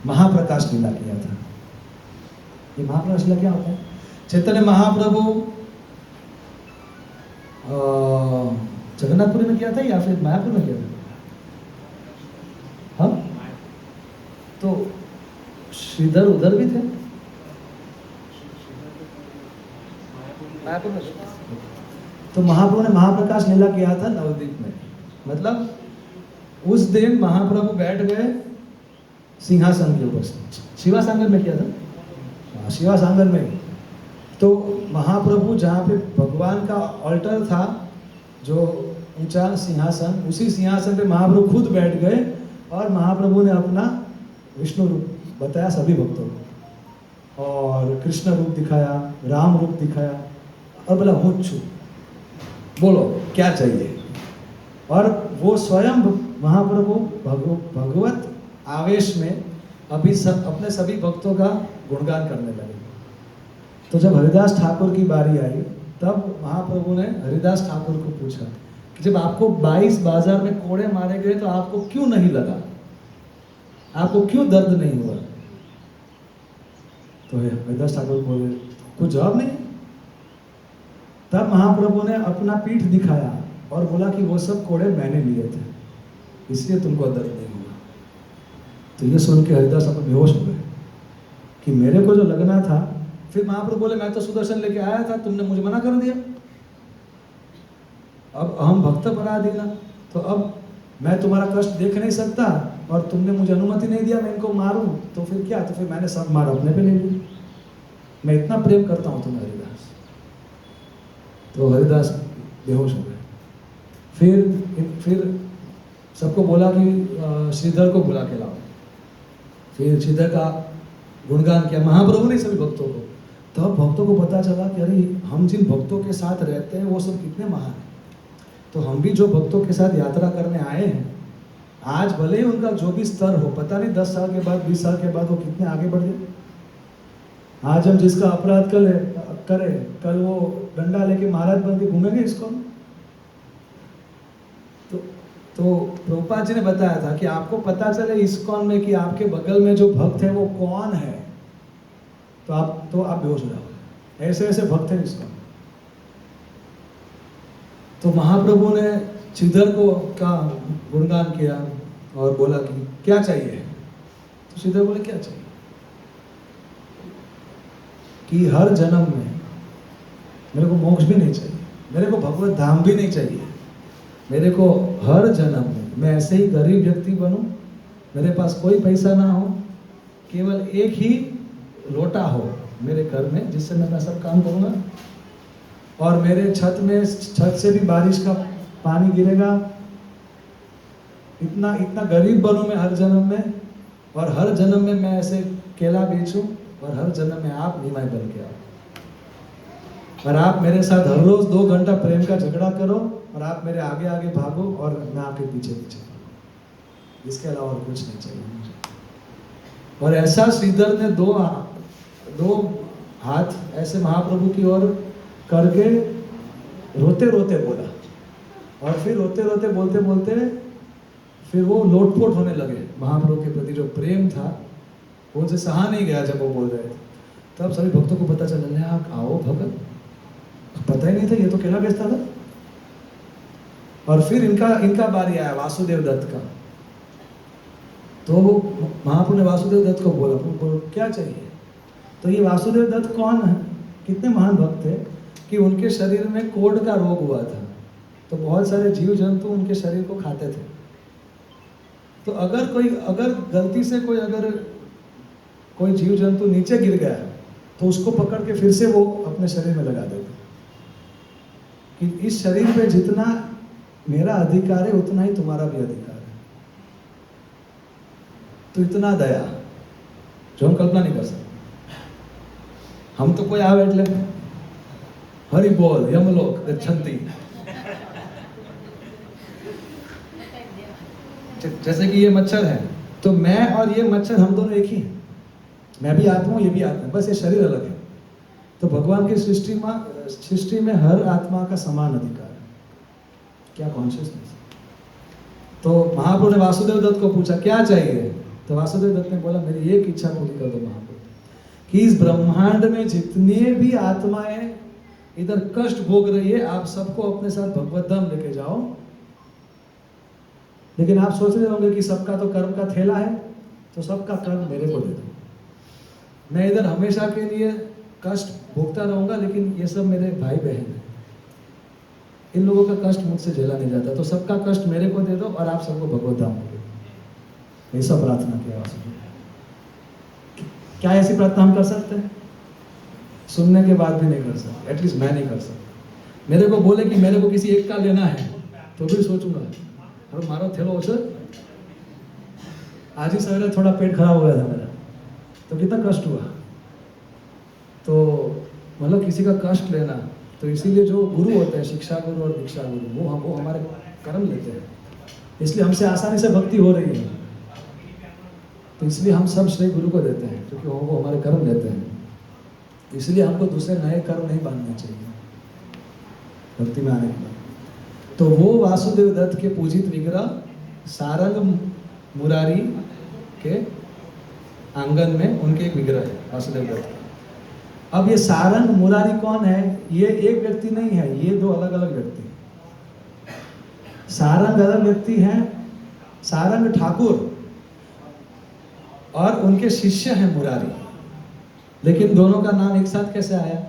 Speaker 1: महाप्रकाश लीला किया था। ये महाप्रकाश लीला क्या होता है? चैतन्य महाप्रभु जगन्नाथपुरी में किया था या फिर मायापुर में किया था? हाँ, तो श्रीधर उधर भी थे, मायापुर में। तो महाप्रभु ने महाप्रकाश लीला किया था नवद्वीप में। मतलब उस दिन महाप्रभु बैठ गए सिंहासन के ऊपर। शिवासांगन में किया था, हाँ, शिवासांगन में। तो महाप्रभु जहाँ पे भगवान का ऑल्टर था, जो ऊंचा सिंहासन, उसी सिंहासन पे महाप्रभु खुद बैठ गए और महाप्रभु ने अपना विष्णु रूप बताया सभी भक्तों को, और कृष्ण रूप दिखाया, राम रूप दिखाया, और बोला हूँ छू, बोलो क्या चाहिए। और वो स्वयं महाप्रभु भगवत आवेश में अपने सभी भक्तों का गुणगान करने लगे। तो जब हरिदास ठाकुर की बारी आई, तब महाप्रभु ने हरिदास ठाकुर को पूछा कि जब आपको 22 बाजार में कोड़े मारे गए तो आपको क्यों नहीं लगा, आपको क्यों दर्द नहीं हुआ? तो हरिदास ठाकुर बोले कुछ जवाब नहीं। तब महाप्रभु ने अपना पीठ दिखाया और बोला कि वो सब कोड़े मैंने लिए थे, इसलिए तुमको दर्द नहीं हुआ। तो ये सुन के हरिदास ठाकुर बेहोश हो गए कि मेरे को जो लगना था। फिर महाप्रभु बोले मैं तो सुदर्शन लेके आया था, तुमने मुझे मना कर दिया। अब हम भक्त पराधीन, तो अब मैं तुम्हारा कष्ट देख नहीं सकता और तुमने मुझे अनुमति नहीं दिया मैं इनको मारूं, तो फिर क्या? तो फिर मैंने सब मार अपने पे ले ली। मैं इतना प्रेम करता हूं तुम्हें हरिदास। तो हरिदास बेहोश हो गए। फिर सबको बोला कि श्रीधर को बुला के लाओ। फिर श्रीधर का गुणगान किया महाप्रभु ने सभी भक्तों को। तब भक्तों को पता चला कि अरे हम जिन भक्तों के साथ रहते हैं वो सब कितने महान हैं। तो हम भी जो भक्तों के साथ यात्रा करने आए हैं, आज भले ही उनका जो भी स्तर हो, पता नहीं 10 साल के बाद 20 साल के बाद वो कितने आगे बढ़ गए। आज हम जिसका अपराध करें, कल वो डंडा लेके महाराज बन के घूमेंगे इसको। तो प्रभुपाद जी ने बताया था कि आपको पता चले इस्कॉन में कि आपके बगल में जो भक्त है वो कौन है, तो आप बेहोश हो जाओगे। ऐसे ऐसे भक्त हैं इस्कॉन। तो महाप्रभु ने श्रीधर को का गुणगान किया और बोला कि क्या चाहिए। तो श्रीधर बोले क्या चाहिए? कि हर जन्म में मेरे को मोक्ष भी नहीं चाहिए, मेरे को भगवत धाम भी नहीं चाहिए, मेरे को हर जन्म में मैं ऐसे ही गरीब व्यक्ति बनूं, मेरे पास कोई पैसा ना हो, केवल एक ही लोटा हो मेरे घर में जिससे मैं सब काम करूंगा, और मेरे छत से भी बारिश का पानी गिरेगा। इतना गरीब बनूं मैं हर जन्म में, और हर जन्म में मैं ऐसे केला बेचूं, और हर जन्म में आप निमाई बन के आओ, और आप मेरे साथ हर रोज 2 घंटा प्रेम का झगड़ा करो, और आप मेरे आगे आगे भागो और मैं आपके पीछे पीछे भागूं। इसके अलावा और कुछ नहीं चाहिए मुझे। और ऐसा श्रीधर ने दो हाथ ऐसे महाप्रभु की ओर करके रोते रोते बोला, और फिर रोते रोते बोलते बोलते फिर वो लोटपोट होने लगे। महाप्रभु के प्रति जो प्रेम था वो उनसे सहा नहीं गया जब वो बोल रहे थे। तब सभी भक्तों को पता चला, आप आओ भगत, पता ही नहीं था ये तो केला बेचता था। और फिर इनका बारी आया वासुदेव दत्त का। तो महाप्रभु ने वासुदेव दत्त को बोला क्या चाहिए। तो ये वासुदेव दत्त कौन है, कितने महान भक्त थे कि उनके शरीर में कोढ़ का रोग हुआ था। तो बहुत सारे जीव जंतु उनके शरीर को खाते थे। तो अगर गलती से कोई जीव जंतु नीचे गिर गया तो उसको पकड़ के फिर से वो अपने शरीर में लगा देते कि इस शरीर पे जितना मेरा अधिकार है उतना ही तुम्हारा भी अधिकार है। तो इतना दया जो हम कल्पना नहीं कर सकते। हम तो कोई आ बैठ ले, हरि बोल यमलोक गच्छन्ति, जैसे कि ये मच्छर है, तो मैं और ये मच्छर हम दोनों एक ही हैं। मैं भी आत्मा हूँ, ये भी आत्मा है, बस ये शरीर अलग है। तो भगवान की सृष्टि में हर आत्मा का समान अधिकार है। क्या कॉन्शियसनेस। तो महाप्रभु ने वासुदेव दत्त को पूछा क्या चाहिए। तो वासुदेव दत्त ने बोला मेरी एक इच्छा पूरी कर दो महाप्रभु, कि इस ब्रह्मांड में जितने भी आत्माएं इधर कष्ट भोग रही है आप सबको अपने साथ भगवत धाम लेके जाओ। लेकिन आप सोच रहे होंगे कि सबका तो कर्म का थैला है, तो सबका कर्म मेरे को दे दो, मैं इधर हमेशा के लिए कष्ट भोगता रहूंगा, लेकिन ये सब मेरे भाई बहन हैं, इन लोगों का कष्ट मुझसे झेला नहीं जाता, तो सबका कष्ट मेरे को दे दो और आप सबको भगवत धाम को दे दो। ऐसा प्रार्थना किया वासुदेव। क्या ऐसी प्रार्थना हम कर सकते हैं? सुनने के बाद भी नहीं कर सकते, एटलीस्ट मैं नहीं कर सकता। मेरे को बोले कि मेरे को किसी एक का लेना है तो भी सोचूंगा अरे मारो थेलो ओछो। आज ही सवेरे थोड़ा पेट खराब हो गया था मेरा, तो कितना कष्ट हुआ। तो मतलब किसी का कष्ट लेना, तो इसीलिए जो गुरु होते हैं, शिक्षा गुरु और दीक्षा गुरु, वो हमारे कर्म लेते हैं, इसलिए हमसे आसानी से भक्ति हो रही है। तो इसलिए हम सब श्रेय गुरु को देते हैं, क्योंकि वो हमारे कर्म लेते हैं। इसलिए हमको दूसरे नए कर्म नहीं बांधने चाहिए भक्ति में आने के बाद। तो वो वासुदेव दत्त के पूजित विग्रह सारंग मुरारी के आंगन में उनके एक विग्रह है वासुदेव दत्त का। अब ये सारंग मुरारी कौन है? ये एक व्यक्ति नहीं है, ये दो अलग अलग व्यक्ति। सारंग अलग व्यक्ति हैं, सारंग ठाकुर, और उनके शिष्य हैं मुरारी। लेकिन दोनों का नाम एक साथ कैसे आया?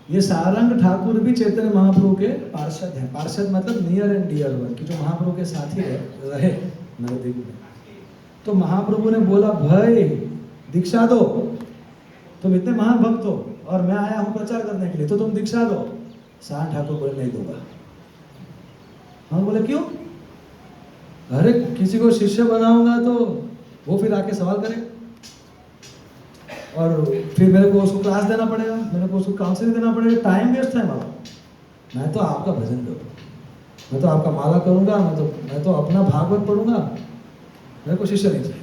Speaker 1: ये सारंग ठाकुर भी चैतन्य महाप्रभु के पार्षद हैं। पार्षद मतलब नियर एंड डियर वन, कि जो महाप्रभु के साथ ही रहे नवद्वीप में। तो महाप्रभु ने बोला भाई दीक्षा दो, तुम इतने महान भक्त हो और मैं आया हूं प्रचार करने के लिए, तो तुम दीक्षा दो। सारंग ठाकुर बोले नहीं दूंगा। हम बोले क्यों? अरे किसी को शिष्य बनाऊंगा तो वो फिर आके सवाल करे और फिर मेरे को उसको क्लास देना पड़ेगा, मेरे को उसको काउंसलिंग देना पड़ेगा, टाइम वेस्ट है बाबा। मैं तो आपका भजन करूँगा, मैं तो आपका माला करूँगा, मैं तो अपना भागवत पढ़ूंगा, मेरे को शिष्य नहीं चाहिए।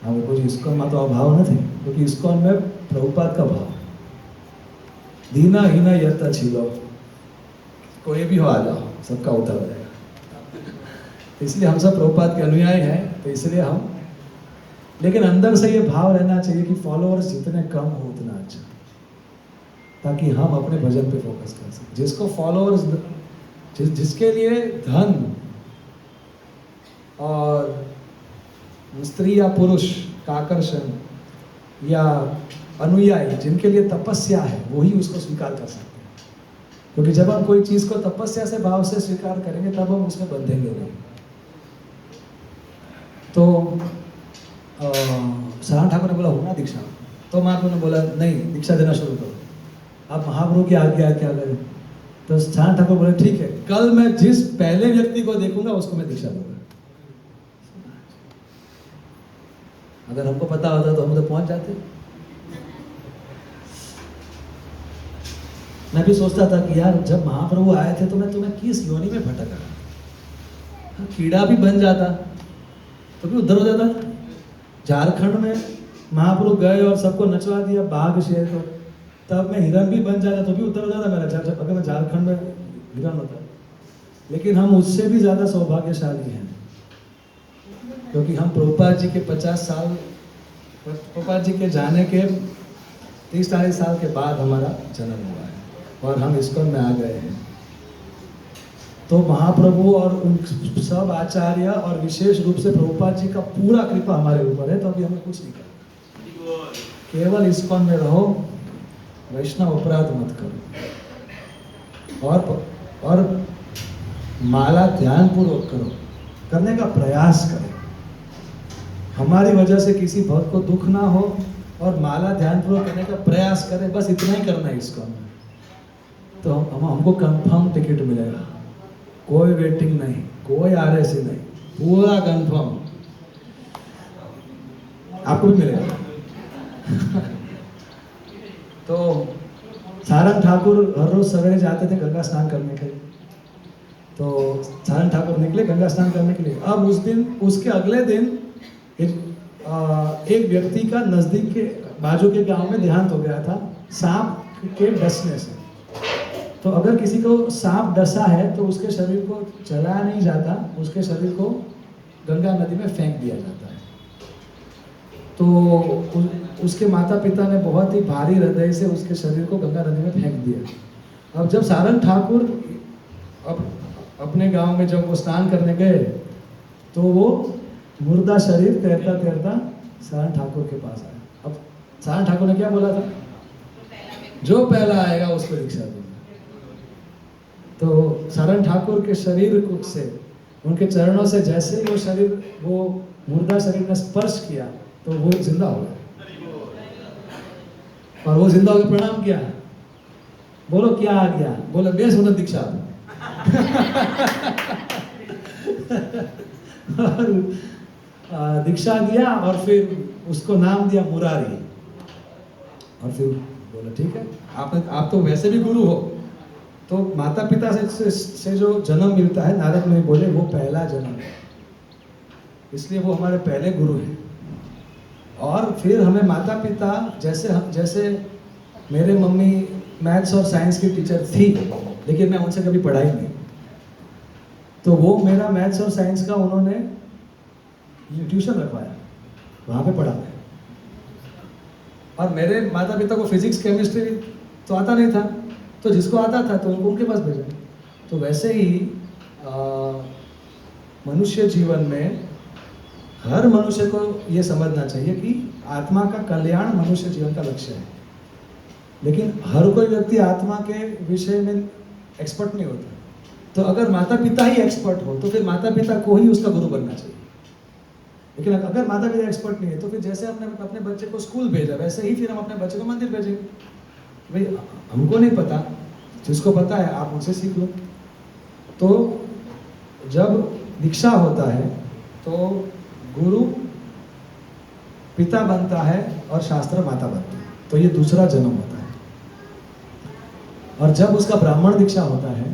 Speaker 1: हाँ मेरे को इस्कॉन में तो अभाव नहीं, क्योंकि इस्कॉन में प्रभुपाद का भाव, दीना हीना यत्ता छिलो, कोई भी हो आ जाओ, सबका उतर हो जाएगा। इसलिए हम सब प्रभुपाद के अनुयायी हैं, तो इसलिए हम, लेकिन अंदर से ये भाव रहना चाहिए कि फॉलोअर्स जितने कम हो उतना अच्छा, ताकि हम अपने भजन पे फोकस कर सकें। जिसको फॉलोअर्स, जिसके लिए धन और स्त्री या पुरुष का आकर्षण या अनुयायी, जिनके लिए तपस्या है, वही उसको स्वीकार कर सकते हैं। क्योंकि जब हम कोई चीज को तपस्या से भाव से स्वीकार करेंगे तब हम उसमें बंधेंगे नहीं। तो सारंग ठाकुर ने बोला होना दीक्षा, तो महाप्रभु ने बोला नहीं दीक्षा देना शुरू करो, आप महाप्रभु की आज्ञा क्या करें। तो सारंग ठाकुर बोले ठीक है, कल मैं जिस पहले व्यक्ति को देखूंगा उसको मैं दीक्षा दूंगा। अगर हमको पता होता तो हम तो पहुंच जाते। मैं भी सोचता था कि यार जब महाप्रभु आए थे तो मैं तुम्हें किस योनि में भटका, कीड़ा भी बन जाता तो भी उधर हो जाता। झारखंड में महाप्रभु गए और सबको नचवा दिया बाघ शेर को, तब मैं हिरन भी बन जाता तो भी उत्तर हो जाता मेरा, अगर मैं झारखंड में हिरन होता। लेकिन हम उससे भी ज्यादा सौभाग्यशाली हैं, क्योंकि हम प्रभुपाद जी के 50 साल, प्रभुपाद जी के जाने के 30-40 साल के बाद हमारा जन्म हुआ है और हम इस्कॉन में आ गए हैं। तो महाप्रभु और उन सब आचार्य और विशेष रूप से प्रभुपाद जी का पूरा कृपा हमारे ऊपर है, तो अभी हमें कुछ नहीं करना, केवल इस्कॉन में रहो, वैष्णव अपराध मत करो और माला ध्यान पूर्वक करो, करने का प्रयास करें। हमारी वजह से किसी भक्त को दुख ना हो और माला ध्यान पूर्वक करने का प्रयास करें, बस इतना ही करना है इस्कॉन में। तो हमको कंफर्म टिकट मिलेगा, कोई वेटिंग नहीं, कोई आरएसी नहीं, पूरा कंफर्म आपको भी मिलेगा। तो सारंग ठाकुर हर रोज सवेरे जाते थे गंगा स्नान करने के लिए। तो सारंग ठाकुर निकले गंगा स्नान करने के लिए। अब उस दिन, उसके अगले दिन एक व्यक्ति का नजदीक के बाजू के गांव में देहांत हो गया था सांप के डसने से। तो अगर किसी को सांप डसा है तो उसके शरीर को चलाया नहीं जाता, उसके शरीर को गंगा नदी में फेंक दिया जाता है। तो उसके माता पिता ने बहुत ही भारी हृदय से उसके शरीर को गंगा नदी में फेंक दिया। अब जब सारंग ठाकुर अपने गांव में जब वो स्नान करने गए तो वो मुर्दा शरीर तैरता तैरता सारंग ठाकुर के पास आया। अब सारंग ठाकुर ने क्या बोला था? जो पहला आएगा उसको दीक्षा दूंगा। तो सारंग ठाकुर के शरीर से, उनके चरणों से जैसे ही वो शरीर, वो मुर्दा शरीर ने स्पर्श किया तो वो जिंदा हो गया। और वो जिंदा होकर प्रणाम किया। बोलो क्या आ गया? बोले बेस उन्हें दीक्षा दो। और दीक्षा दिया और फिर उसको नाम दिया मुरारी। और फिर बोला ठीक है, आप तो वैसे भी गुरु हो, तो माता पिता से जो जन्म मिलता है, नारद मुनि बोले वो पहला जन्म है, इसलिए वो हमारे पहले गुरु हैं। और फिर हमें माता पिता, जैसे मेरे मम्मी मैथ्स और साइंस की टीचर थी, लेकिन मैं उनसे कभी पढ़ाई नहीं, तो वो मेरा मैथ्स और साइंस का उन्होंने ट्यूशन रखवाया, वहाँ पे पढ़ा। और मेरे माता पिता को फिजिक्स केमिस्ट्री तो आता नहीं था, तो जिसको आता था तो उनके पास भेजा। तो वैसे ही मनुष्य जीवन में हर मनुष्य को ये समझना चाहिए कि आत्मा का कल्याण मनुष्य जीवन का लक्ष्य है। लेकिन हर कोई व्यक्ति आत्मा के विषय में एक्सपर्ट नहीं होता। तो अगर माता पिता ही एक्सपर्ट हो तो फिर माता पिता को ही उसका गुरु बनना चाहिए। लेकिन अगर माता पिता एक्सपर्ट नहीं है तो फिर जैसे अपने बच्चे को स्कूल भेजा, वैसे ही फिर हम अपने बच्चे को मंदिर भेजेंगे। भाई हमको नहीं पता, जिसको पता है आप उनसे सीख लो। तो जब दीक्षा होता है तो गुरु पिता बनता है और शास्त्र माता बनता है, तो ये दूसरा जन्म होता है। और जब उसका ब्राह्मण दीक्षा होता है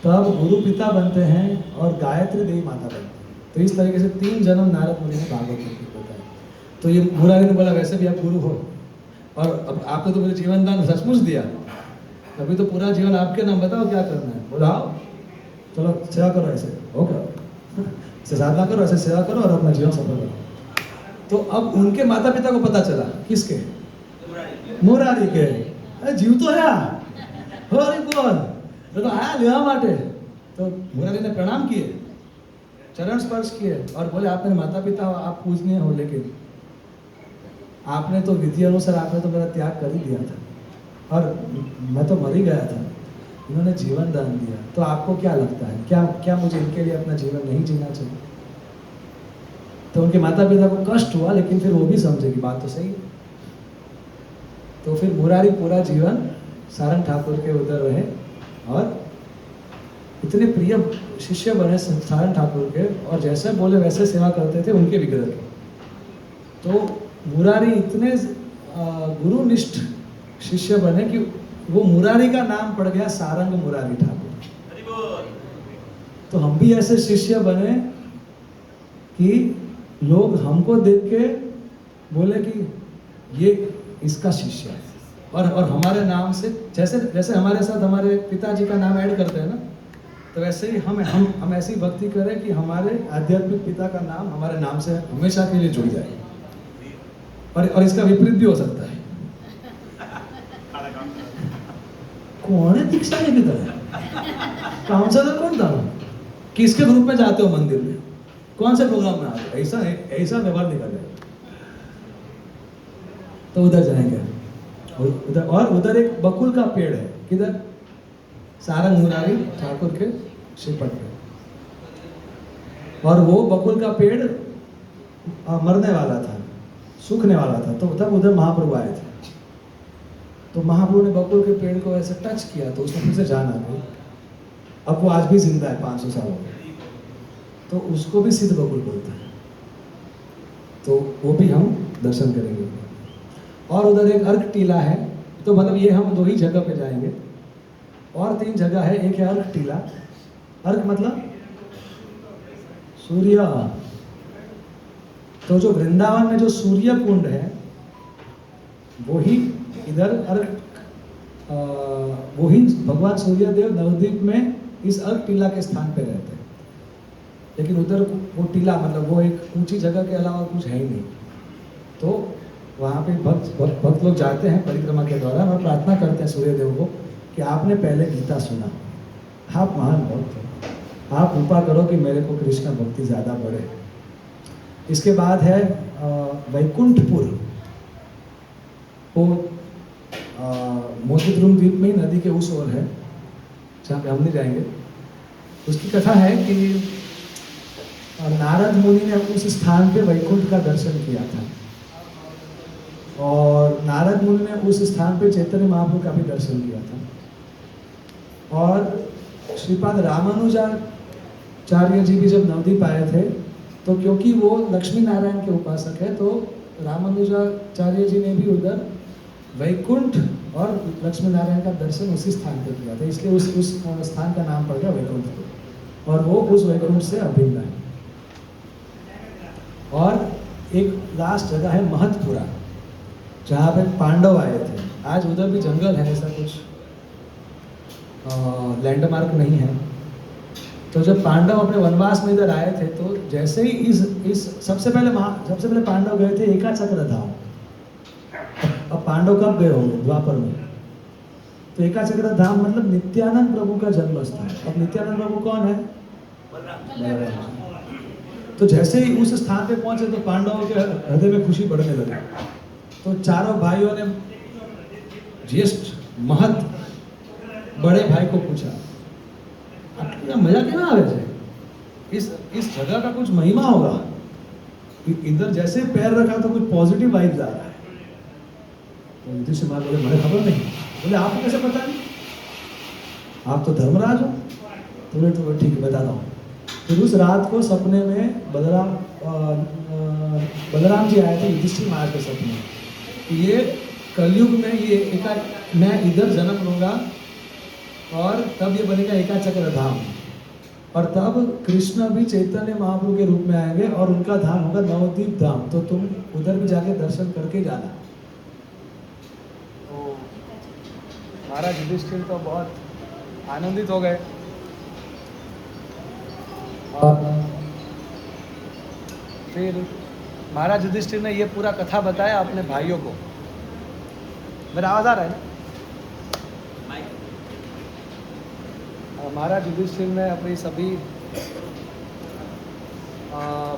Speaker 1: तब गुरु पिता बनते हैं और गायत्री देवी माता बनती है। तो इस तरीके से 3 जन्म नारद मुनि ने भागवत में बताया। तो ये मुरारी ने बोला वैसे भी आप गुरु हो, और अब आपने तो मुझे जीवन दान सचमुच दिया, अभी तो पूरा जीवन आपके नाम, बताओ क्या करना है। बोला आओ चलो सेवा करो, ऐसे हो करो, ऐसे साधना करो, ऐसे सेवा करो और अपना जीवन सफल करो। तो अब उनके माता पिता को पता चला, किसके? मुरारी के। अरे जीव तो है, वेरी गुड, तो आया लेवा माटे। तो मुरारी ने प्रणाम किए, चरण स्पर्श किए और बोले आप मेरे माता पिता हो, आप पूजनीय हो, लेकिन आपने तो विधि अनुसार आपने तो मेरा त्याग कर ही दिया था और मैं तो मर ही गया था, इन्होंने जीवन दान दिया, तो आपको क्या लगता है, क्या मुझे इनके लिए अपना जीवन नहीं जीना चाहिए? तो उनके माता पिता को कष्ट हुआ, लेकिन फिर वो भी समझे कि बात तो सही है। तो फिर मुरारी पूरा जीवन सारंग ठाकुर के उधर रहे और इतने प्रिय शिष्य बने सारंग ठाकुर के, और जैसे बोले वैसे सेवा करते थे उनके विग्रह की। तो मुरारी इतने गुरुनिष्ठ शिष्य बने कि वो मुरारी का नाम पड़ गया सारंग मुरारी ठाकुर। तो हम भी ऐसे शिष्य बने कि लोग हमको देख के बोले कि ये इसका शिष्य है, और हमारे नाम से जैसे हमारे साथ हमारे पिताजी का नाम ऐड करते हैं ना, तो वैसे ही हम ऐसी भक्ति करें कि हमारे आध्यात्मिक पिता का नाम हमारे नाम से हमेशा के लिए जुड़ जाए। और इसका विपरीत भी हो सकता है। कौन है दीक्षा के भीतर? काउंसलर कौन था? किसके ग्रुप में जाते हो मंदिर में, कौन से प्रोग्राम में आते हो? ऐसा व्यवहार निकल जाए तो उधर जाएंगे। और उधर एक बकुल का पेड़ है, किधर? सारंग मुरारी ठाकुर के श्रीपट पे। और वो बकुल का पेड़ मरने वाला था, सूखने वाला था, तो तब उधर महाप्रभु आए थे। तो महाप्रभु ने बकुल के पेड़ को ऐसे टच किया तो उसमें फिर से जान आ गई। अब वो आज भी जिंदा है 500 साल हो गए, तो उसको भी सिद्ध बकुल बोलते हैं। तो वो भी हम दर्शन करेंगे। और उधर एक अर्क टीला है, तो मतलब ये हम 2 ही जगह पे जाएंगे। और 3 जगह है, एक है अर्क टीला। अर्क मतलब सूर्य। तो जो वृंदावन में जो सूर्य कुंड है वो ही इधर अर्क, वो ही भगवान सूर्यदेव नवद्वीप में इस अर्क टीला के स्थान पे रहते हैं। लेकिन उधर वो टीला मतलब वो एक ऊंची जगह के अलावा कुछ है ही नहीं। तो वहाँ पे भक्त लोग जाते हैं परिक्रमा के दौरान और प्रार्थना करते हैं सूर्य देव को कि आपने पहले गीता सुना, आप महान भक्त हो, आप कृपा करो कि मेरे को कृष्ण भक्ति ज़्यादा बढ़े। इसके बाद है वैकुंठपुर, वो मोतीद्रुम द्वीप में नदी के उस ओर है जहाँ पे हम नहीं जाएंगे। उसकी कथा है कि नारद मुनि ने उस स्थान पे वैकुंठ का दर्शन किया था और नारद मुनि ने उस स्थान पे चैतन्य महाप्रभु का भी दर्शन किया था। और श्रीपाद रामानुजाचार्य जी भी जब नवद्वीप आए थे तो क्योंकि वो लक्ष्मी नारायण के उपासक है तो रामानुजाचार्य जी ने भी उधर वैकुंठ और लक्ष्मी नारायण का दर्शन उसी स्थान पे किया था, इसलिए उस स्थान का नाम पड़ गया वैकुंठ और वो उस वैकुंठ से अभिन्न है। और एक लास्ट जगह है महतपुरा जहाँ पे पांडव आए थे। आज उधर भी जंगल है, ऐसा कुछ लैंडमार्क नहीं है। तो जब पांडव अपने वनवास में इधर आए थे तो जैसे ही इस सबसे पहले पांडव गए थे एकाचक्र धाम। अब पांडव कब गए होंगे? द्वापर में। तो एकाचक्र धाम मतलब नित्यानंद प्रभु का जन्म स्थान। अब नित्यानंद प्रभु कौन है? बलराम। तो जैसे ही उस स्थान पे पहुंचे तो पांडवों के हृदय में खुशी बढ़ने लगी। तो चारों भाइयों ने ज्येष्ठ महत बड़े भाई को पूछा, मजा क्या आवे छे? इस जगह का कुछ महिमा होगा, इधर जैसे पैर रखा तो कुछ पॉजिटिव वाइब्स आ रहा है। तो युधिष्ठिर महाराज बोले मुझे खबर नहीं। बोले आपको कैसे पता नहीं? आप तो धर्मराज हो। तो बोले तो ठीक है बताता हूँ। फिर उस रात को सपने में बलराम जी आए थे युधिष्ठिर महाराज के सपने में। ये कलयुग में ये मैं इधर जन्म लूंगा और तब ये बनेगा एकाचक्र धाम और तब कृष्ण भी चैतन्य महाप्रभु के रूप में आएंगे और उनका धाम होगा नवद्वीप धाम। तो तुम उधर भी जाके दर्शन करके जाना। तो महाराज युधिष्ठिर तो बहुत आनंदित हो गए और फिर महाराज युधिष्ठिर ने ये पूरा कथा बताया अपने भाइयों को। मेरा आवाज आ रहा है ना? महाराज युधिष्ठिर ने अपनी सभी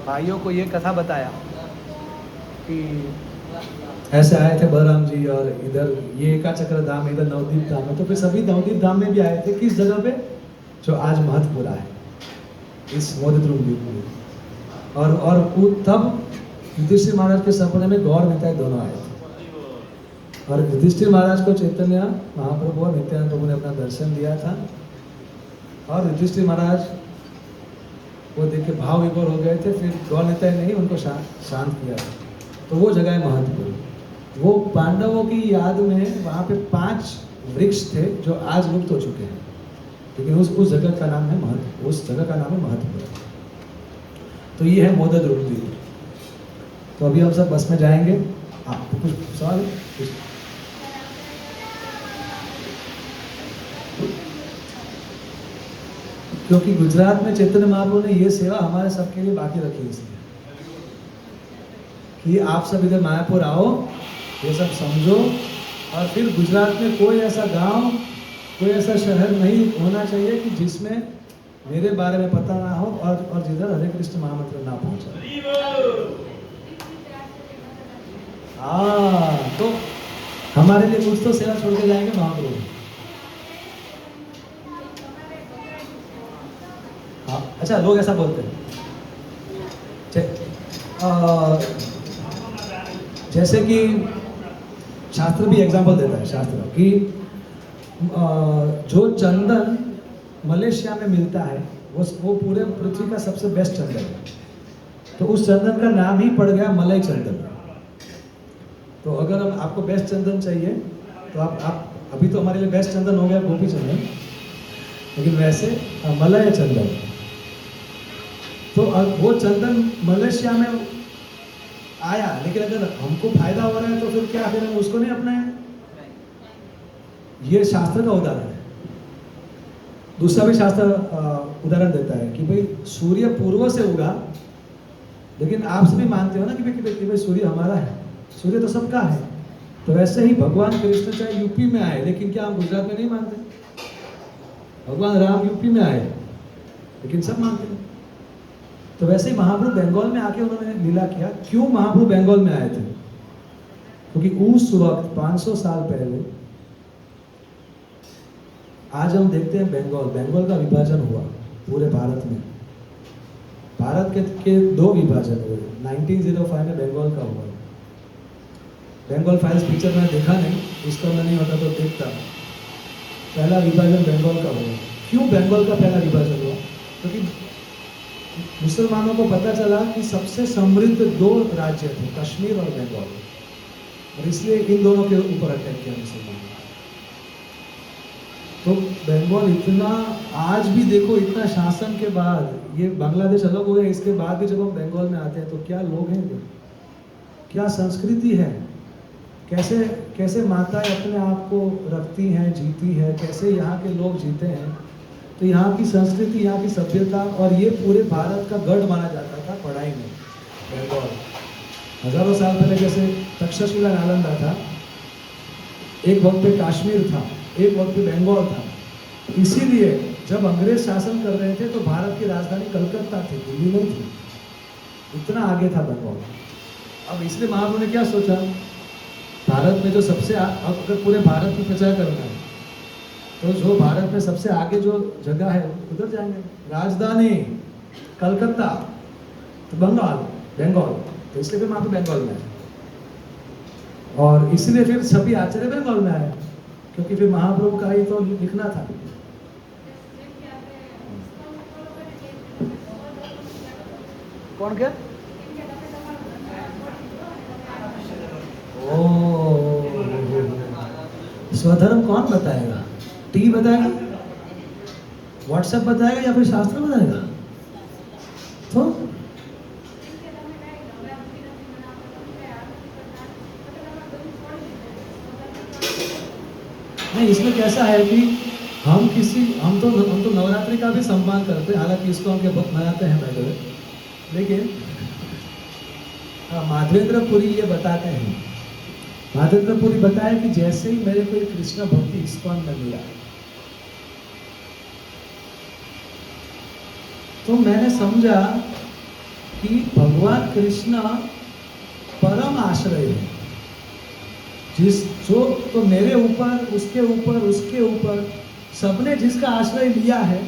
Speaker 1: भाइयों को ये कथा बताया कि ऐसे आए थे बलराम जी और इधर ये एकाचक्र धाम, इधर नवद्वीप धाम है। तो फिर सभी नवद्वीप धाम में भी आए थे। किस जगह पे? जो आज महतपुरा है, इस मोतीद्रुम द्वीप में। और तब युधिष्ठिर महाराज के सपने में गौर निताई दोनों आए थे और युधिष्ठिर महाराज को चैतन्य महाप्रभु और नित्यानंद प्रभु ने अपना दर्शन दिया था और युधिष्ठिर महाराज वो देख के भाव विभोर हो गए थे। फिर गौर निताई ने ही उनको शांत किया था। तो वो जगह है महतपुर। वो पांडवों की याद में वहाँ पे 5 वृक्ष थे जो आज लुप्त हो चुके हैं, लेकिन उस जगह का नाम है महतपुर। उस जगह का नाम है महतपुर। तो ये है मोतीद्रुम द्वीप। तो अभी हम सब बस में जाएंगे। आपको कुछ सवाल है? क्योंकि गुजरात में चैतन्य महाप्रभु ने ये सेवा हमारे सबके लिए बाकी रखी, इसलिए कि आप सब इधर मायापुर आओ, ये सब समझो और फिर गुजरात में कोई ऐसा गांव, कोई ऐसा शहर नहीं होना चाहिए कि जिसमें मेरे बारे में पता ना हो और जिधर हरे कृष्ण महामंत्र ना पहुंचा। हाँ, तो हमारे लिए कुछ तो सेवा छोड़ के जाएंगे महाप्रभु। हाँ, अच्छा, लोग ऐसा बोलते हैं जैसे कि शास्त्र भी एग्जाम्पल देता है, शास्त्र कि जो चंदन मलेशिया में मिलता है वो पूरे पृथ्वी का सबसे बेस्ट चंदन है। तो उस चंदन का नाम ही पड़ गया मलई चंदन। तो अगर आपको बेस्ट चंदन चाहिए तो आप अभी तो हमारे लिए बेस्ट चंदन हो गया गोपी चंदन, लेकिन वैसे मलय चंदन। तो वो चंदन मलेशिया में आया, लेकिन अगर हमको फायदा हो रहा है तो फिर क्या, फिर हम उसको नहीं अपनाएं? ये शास्त्र का उदाहरण है। दूसरा भी शास्त्र उदाहरण देता है कि भाई सूर्य पूर्व से उगा, लेकिन आप सभी मानते हो ना कि भाई सूर्य हमारा है, सूर्य तो सबका है। तो वैसे ही भगवान कृष्ण चाहे यूपी में आए, लेकिन क्या हम गुजरात में नहीं मानते? भगवान राम यूपी में आए, लेकिन सब मानते हैं। तो वैसे ही महाप्रभु बंगाल में आके उन्होंने लीला किया। क्यों महाप्रभु बंगाल में आए थे? क्योंकि उस वक्त 500 साल पहले, आज हम देखते हैं बंगाल का विभाजन हुआ पूरे भारत में। भारत के दो विभाजन हुए। 1905 में बंगाल का हुआ। बंगाल फाइल्स पिक्चर मैंने देखा नहीं, इसका मैं नहीं होता तो देखता। पहला विभाजन बंगाल का हुआ। क्यों बंगाल का पहला विभाजन हुआ? क्योंकि मुसलमानों को पता चला कि सबसे समृद्ध दो राज्य थे, कश्मीर और बंगाल, और इसलिए इन दोनों के ऊपर अटैक किया मुसलमानों। तो बंगाल इतना, आज भी देखो, इतना शासन के बाद, ये बांग्लादेश अलग हो गया, इसके बाद भी जब हम बंगाल में आते हैं तो क्या लोग हैं, क्या संस्कृति है, कैसे कैसे माताएं अपने आप को रखती हैं, जीती है, कैसे यहाँ के लोग जीते हैं। तो यहाँ की संस्कृति, यहाँ की सभ्यता, और ये पूरे भारत का गढ़ माना जाता था पढ़ाई में। बंगाल हजारों साल पहले जैसे तक्षशिला नालंदा था, एक वक्त पे कश्मीर था, एक वक्त पे बंगाल था। इसीलिए जब अंग्रेज शासन कर रहे थे तो भारत की राजधानी कलकत्ता थी, दिल्ली नहीं थी। इतना आगे था बंगाल। अब इसलिए महाप्रभु ने क्या सोचा, भारत में जो सबसे अगर पूरे भारत में प्रचार करना है तो जो भारत में सबसे आगे जो जगह है उधर जाएंगे। राजधानी कलकत्ता, तो बंगाल, तो इसलिए फिर महाप्रभु बंगाल में आए। और इसलिए फिर सभी आचार्य बंगाल में आए, क्योंकि फिर महाप्रभु का ही तो लिखना था। कौन क्या? स्वधर्म कौन बताएगा? टी बताएगा, व्हाट्सएप बताएगा, या फिर शास्त्र बताएगा? तो नहीं, इसमें कैसा है कि हम तो नवरात्रि का भी सम्मान करते हैं, हालांकि इसको हम बहुत मनाते हैं पहले, लेकिन माधवेंद्र पुरी ये बताते हैं, माधवेंद्र पुरी बताया कि जैसे ही मेरे को कृष्ण भक्ति इस्कॉन में मिला, तो मैंने समझा कि भगवान कृष्ण परम आश्रय है। तो मेरे ऊपर, उसके ऊपर सबने जिसका आश्रय लिया है,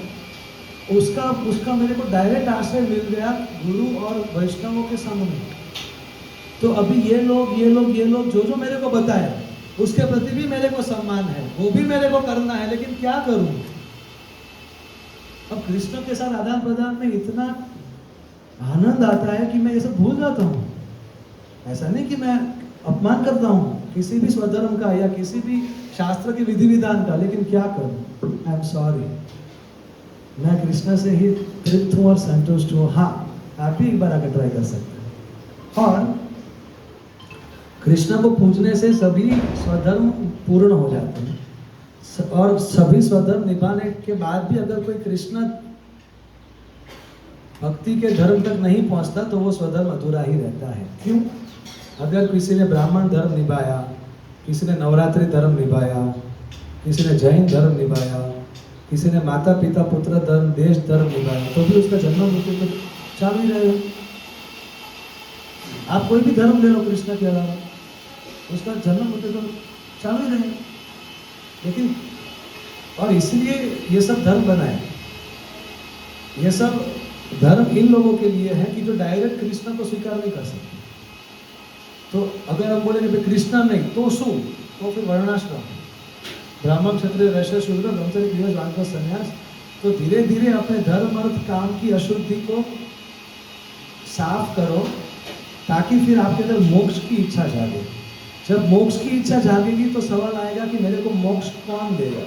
Speaker 1: उसका मेरे को डायरेक्ट आश्रय मिल गया गुरु और वैष्णवों के सामने। तो अभी ये लोग जो मेरे को बताए, उसके प्रति भी मेरे को सम्मान है, वो भी मेरे को करना है, लेकिन क्या करूं? अब कृष्ण के साथ आदान प्रदान में इतना आनंद आता है कि मैं ये सब भूल जाता हूँ। ऐसा नहीं कि मैं अपमान करता हूँ किसी भी स्वधर्म का या किसी भी शास्त्र के विधि विधान का, लेकिन क्या करूं? आई एम सॉरी, मैं कृष्ण से ही तृप्त हूँ और संतुष्ट हूँ। हाँ, आप भी एक बार आकर ट्राई कर सकते हैं। और कृष्ण को पूजने से सभी स्वधर्म पूर्ण हो जाते हैं, और सभी स्वधर्म निभाने के बाद भी अगर कोई कृष्ण भक्ति के धर्म तक नहीं पहुंचता तो वो स्वधर्म अधूरा ही रहता है। क्यों? अगर किसी ने ब्राह्मण धर्म निभाया, किसी ने नवरात्रि धर्म निभाया, किसी ने जैन धर्म निभाया, किसी ने माता पिता पुत्र धर्म, देश धर्म निभाया, तो भी उसका जन्म मृत्यु तो चालू ही रहेगा। आप कोई भी धर्म ले लो कृष्ण के अलावा, उसका जन्म मृत्यु तो चालू ही रहेगा। लेकिन और इसलिए ये सब धर्म बनाए, ये सब धर्म इन लोगों के लिए है कि जो डायरेक्ट कृष्ण को स्वीकार नहीं कर सकते। तो अगर हम बोलेंगे कृष्ण नहीं तो शू, तो फिर वर्णाश्रम, ब्राह्मण क्षत्रिय वैश्य शूद्र ब्रह्मचर्य गृहस्थ वानप्रस्थ संन्यास। तो धीरे धीरे अपने धर्म अर्थ काम की अशुद्धि को साफ करो, ताकि फिर आपके अंदर मोक्ष की इच्छा जागे। जब मोक्ष की इच्छा जागेगी तो सवाल आएगा कि मेरे को मोक्ष कौन देगा?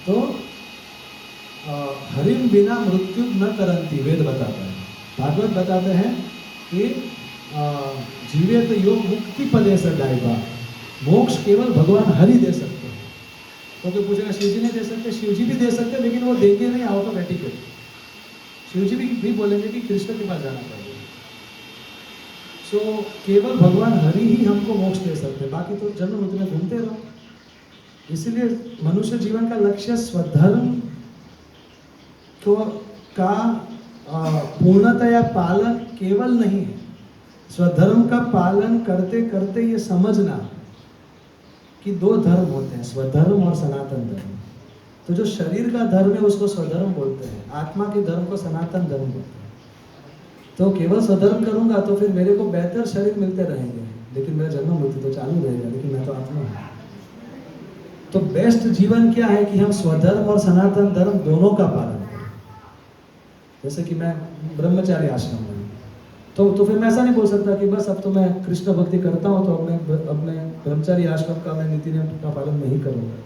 Speaker 1: तो हरिम बिना मृत्यु न करंती, वेद बताता है, भागवत बताते हैं कि जीवे तो योग मुक्ति पदे से डायबा, मोक्ष केवल भगवान हरि दे सकते हैं। तो कोई पूछेगा शिव जी नहीं दे सकते, शिव जी भी दे सकते, लेकिन वो देंगे नहीं आउट ऑफ एटिकेट। शिव जी भी बोलेंगे कि कृष्ण के पास जाना चाहिए। सो केवल भगवान हरि ही हमको मोक्ष दे सकते हैं, बाकी तो जन्म मृत्यु में घूमते रहो। इसीलिए मनुष्य जीवन का लक्ष्य स्वधर्म को का पूर्णतया पालन केवल नहीं है, स्वधर्म का पालन करते करते ये समझना कि दो धर्म होते हैं, स्वधर्म और सनातन धर्म। तो जो शरीर का धर्म है उसको स्वधर्म बोलते हैं, आत्मा के धर्म को सनातन धर्म बोलते हैं। तो केवल स्वधर्म करूंगा तो फिर मेरे को बेहतर शरीर मिलते रहेंगे, लेकिन मेरा जन्म मृत्यु तो चालू रहेगा, लेकिन मैं तो आत्मा हूँ। तो बेस्ट जीवन क्या है कि हम स्वधर्म और सनातन धर्म दोनों का पालन करें। जैसे कि मैं ब्रह्मचारी आश्रम में तो फिर मैं ऐसा नहीं बोल सकता कि बस अब तो मैं कृष्ण भक्ति करता हूँ तो अपने ब्रह्मचारी आश्रम का मैं नीति नियम का पालन नहीं करूँगा।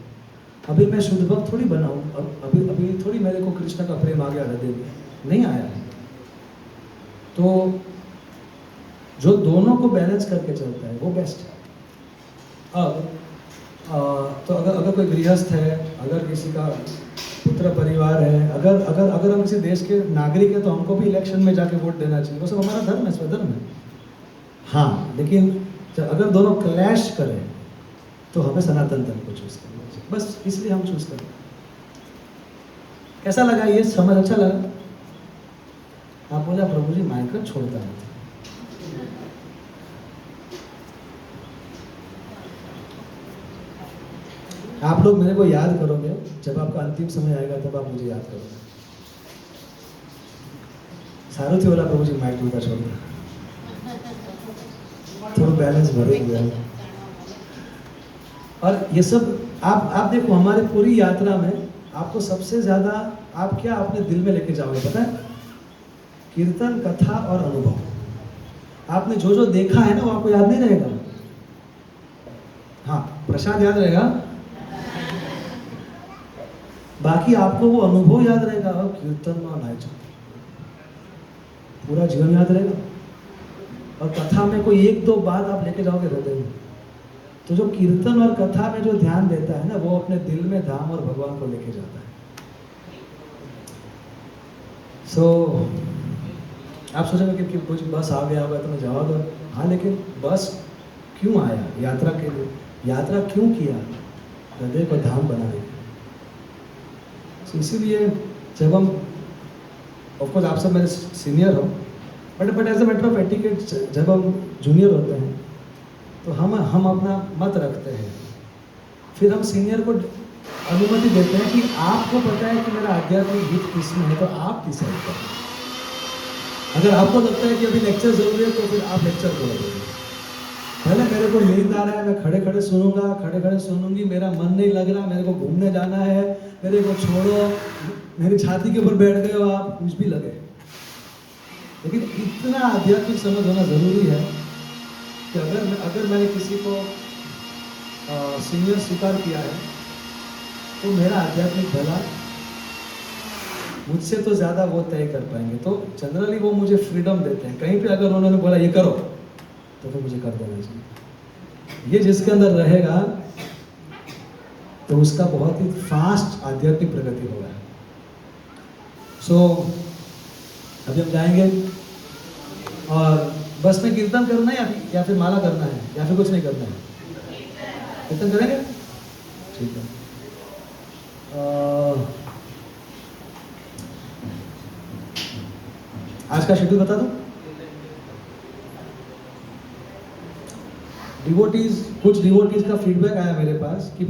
Speaker 1: अभी मैं शुद्ध भक्त थोड़ी बना हूँ, अभी थोड़ी मेरे को कृष्ण का प्रेम आ गया हृदय में, नहीं आया है। तो जो दोनों को बैलेंस करके चलता है वो बेस्ट है। अब तो अगर कोई गृहस्थ है, अगर किसी का पुत्र परिवार है, अगर हम किसी देश के नागरिक हैं तो हमको भी इलेक्शन में जाके वोट देना चाहिए, वो सब हमारा धर्म है, स्वधर्म है। हाँ, लेकिन अगर दोनों क्लैश करें तो हमें सनातन धर्म को चूज करना चाहिए, बस इसलिए हम चूज करें। कैसा लगा ये समझ, अच्छा लगा? आप बोला प्रभु जी माइक छोड़ता है। आप लोग मेरे को याद करोगे जब आपका अंतिम समय आएगा, तब आप मुझे याद करोगे। सारुथी वाला प्रभु जी माइक उल्टा छोड़ दो, थोड़ा बैलेंस भरे हुए हैं। और ये सब आप देखो, हमारे पूरी यात्रा में आपको सबसे ज्यादा आप क्या अपने दिल में लेके जाओगे पता है? कीर्तन, कथा और अनुभव। आपने जो जो देखा है ना वो आपको याद नहीं रहेगा। हाँ, प्रसाद याद रहेगा, बाकी आपको वो अनुभव याद रहेगा। और कीर्तन में नाच पूरा जीवन याद रहेगा, और कथा में कोई एक दो बात आप लेके जाओगे हृदय में। तो जो कीर्तन और कथा में जो ध्यान देता है ना, वो अपने दिल में धाम और भगवान को लेके जाता है। आप सोचेंगे कि कुछ बस आ गया होगा तो मैं जाऊँगा। हाँ, लेकिन बस क्यों आया? यात्रा के लिए। यात्रा क्यों किया? हृदय को धाम बनाने के। इसीलिए जब हम, ऑफकोर्स आप सब मेरे सीनियर हो, but as a matter of etiquette जब हम जूनियर होते हैं तो हम अपना मत रखते हैं, फिर हम सीनियर को अनुमति देते हैं कि आपको पता है कि मेरा आध्यात्मिक हित किसमें है, तो आप डिसाइड करें। अगर आपको लगता है कि अभी लेक्चर जरूरी है तो फिर आप लेक्चर करोगे। पहले मेरे को नींद आ रहा है, मैं खड़े खड़े सुनूंगा, खड़े खड़े सुनूंगी, मेरा मन नहीं लग रहा, मेरे को घूमने जाना है, मेरे को छोड़ो, मेरी छाती के ऊपर बैठ गए हो आप, कुछ भी लगे। लेकिन इतना आध्यात्मिक समझ होना जरूरी है कि अगर मैंने किसी को सीनियर स्वीकार किया है तो मेरा आध्यात्मिक भला मुझसे तो ज़्यादा वो तय कर पाएंगे। तो जनरली वो मुझे फ्रीडम देते हैं। कहीं पे अगर उन्होंने बोला ये करो तो फिर मुझे कर देना चाहिए। ये जिसके अंदर रहेगा तो उसका बहुत ही फास्ट आध्यात्मिक प्रगति होगा। अभी हम जाएंगे और बस में कीर्तन करना है या फिर माला करना है या फिर कुछ नहीं करना है? कीर्तन करेंगे, ठीक है। आज का शेड्यूल बता दो। कुछ डिवोटीज का फीडबैक आया मेरे पास कि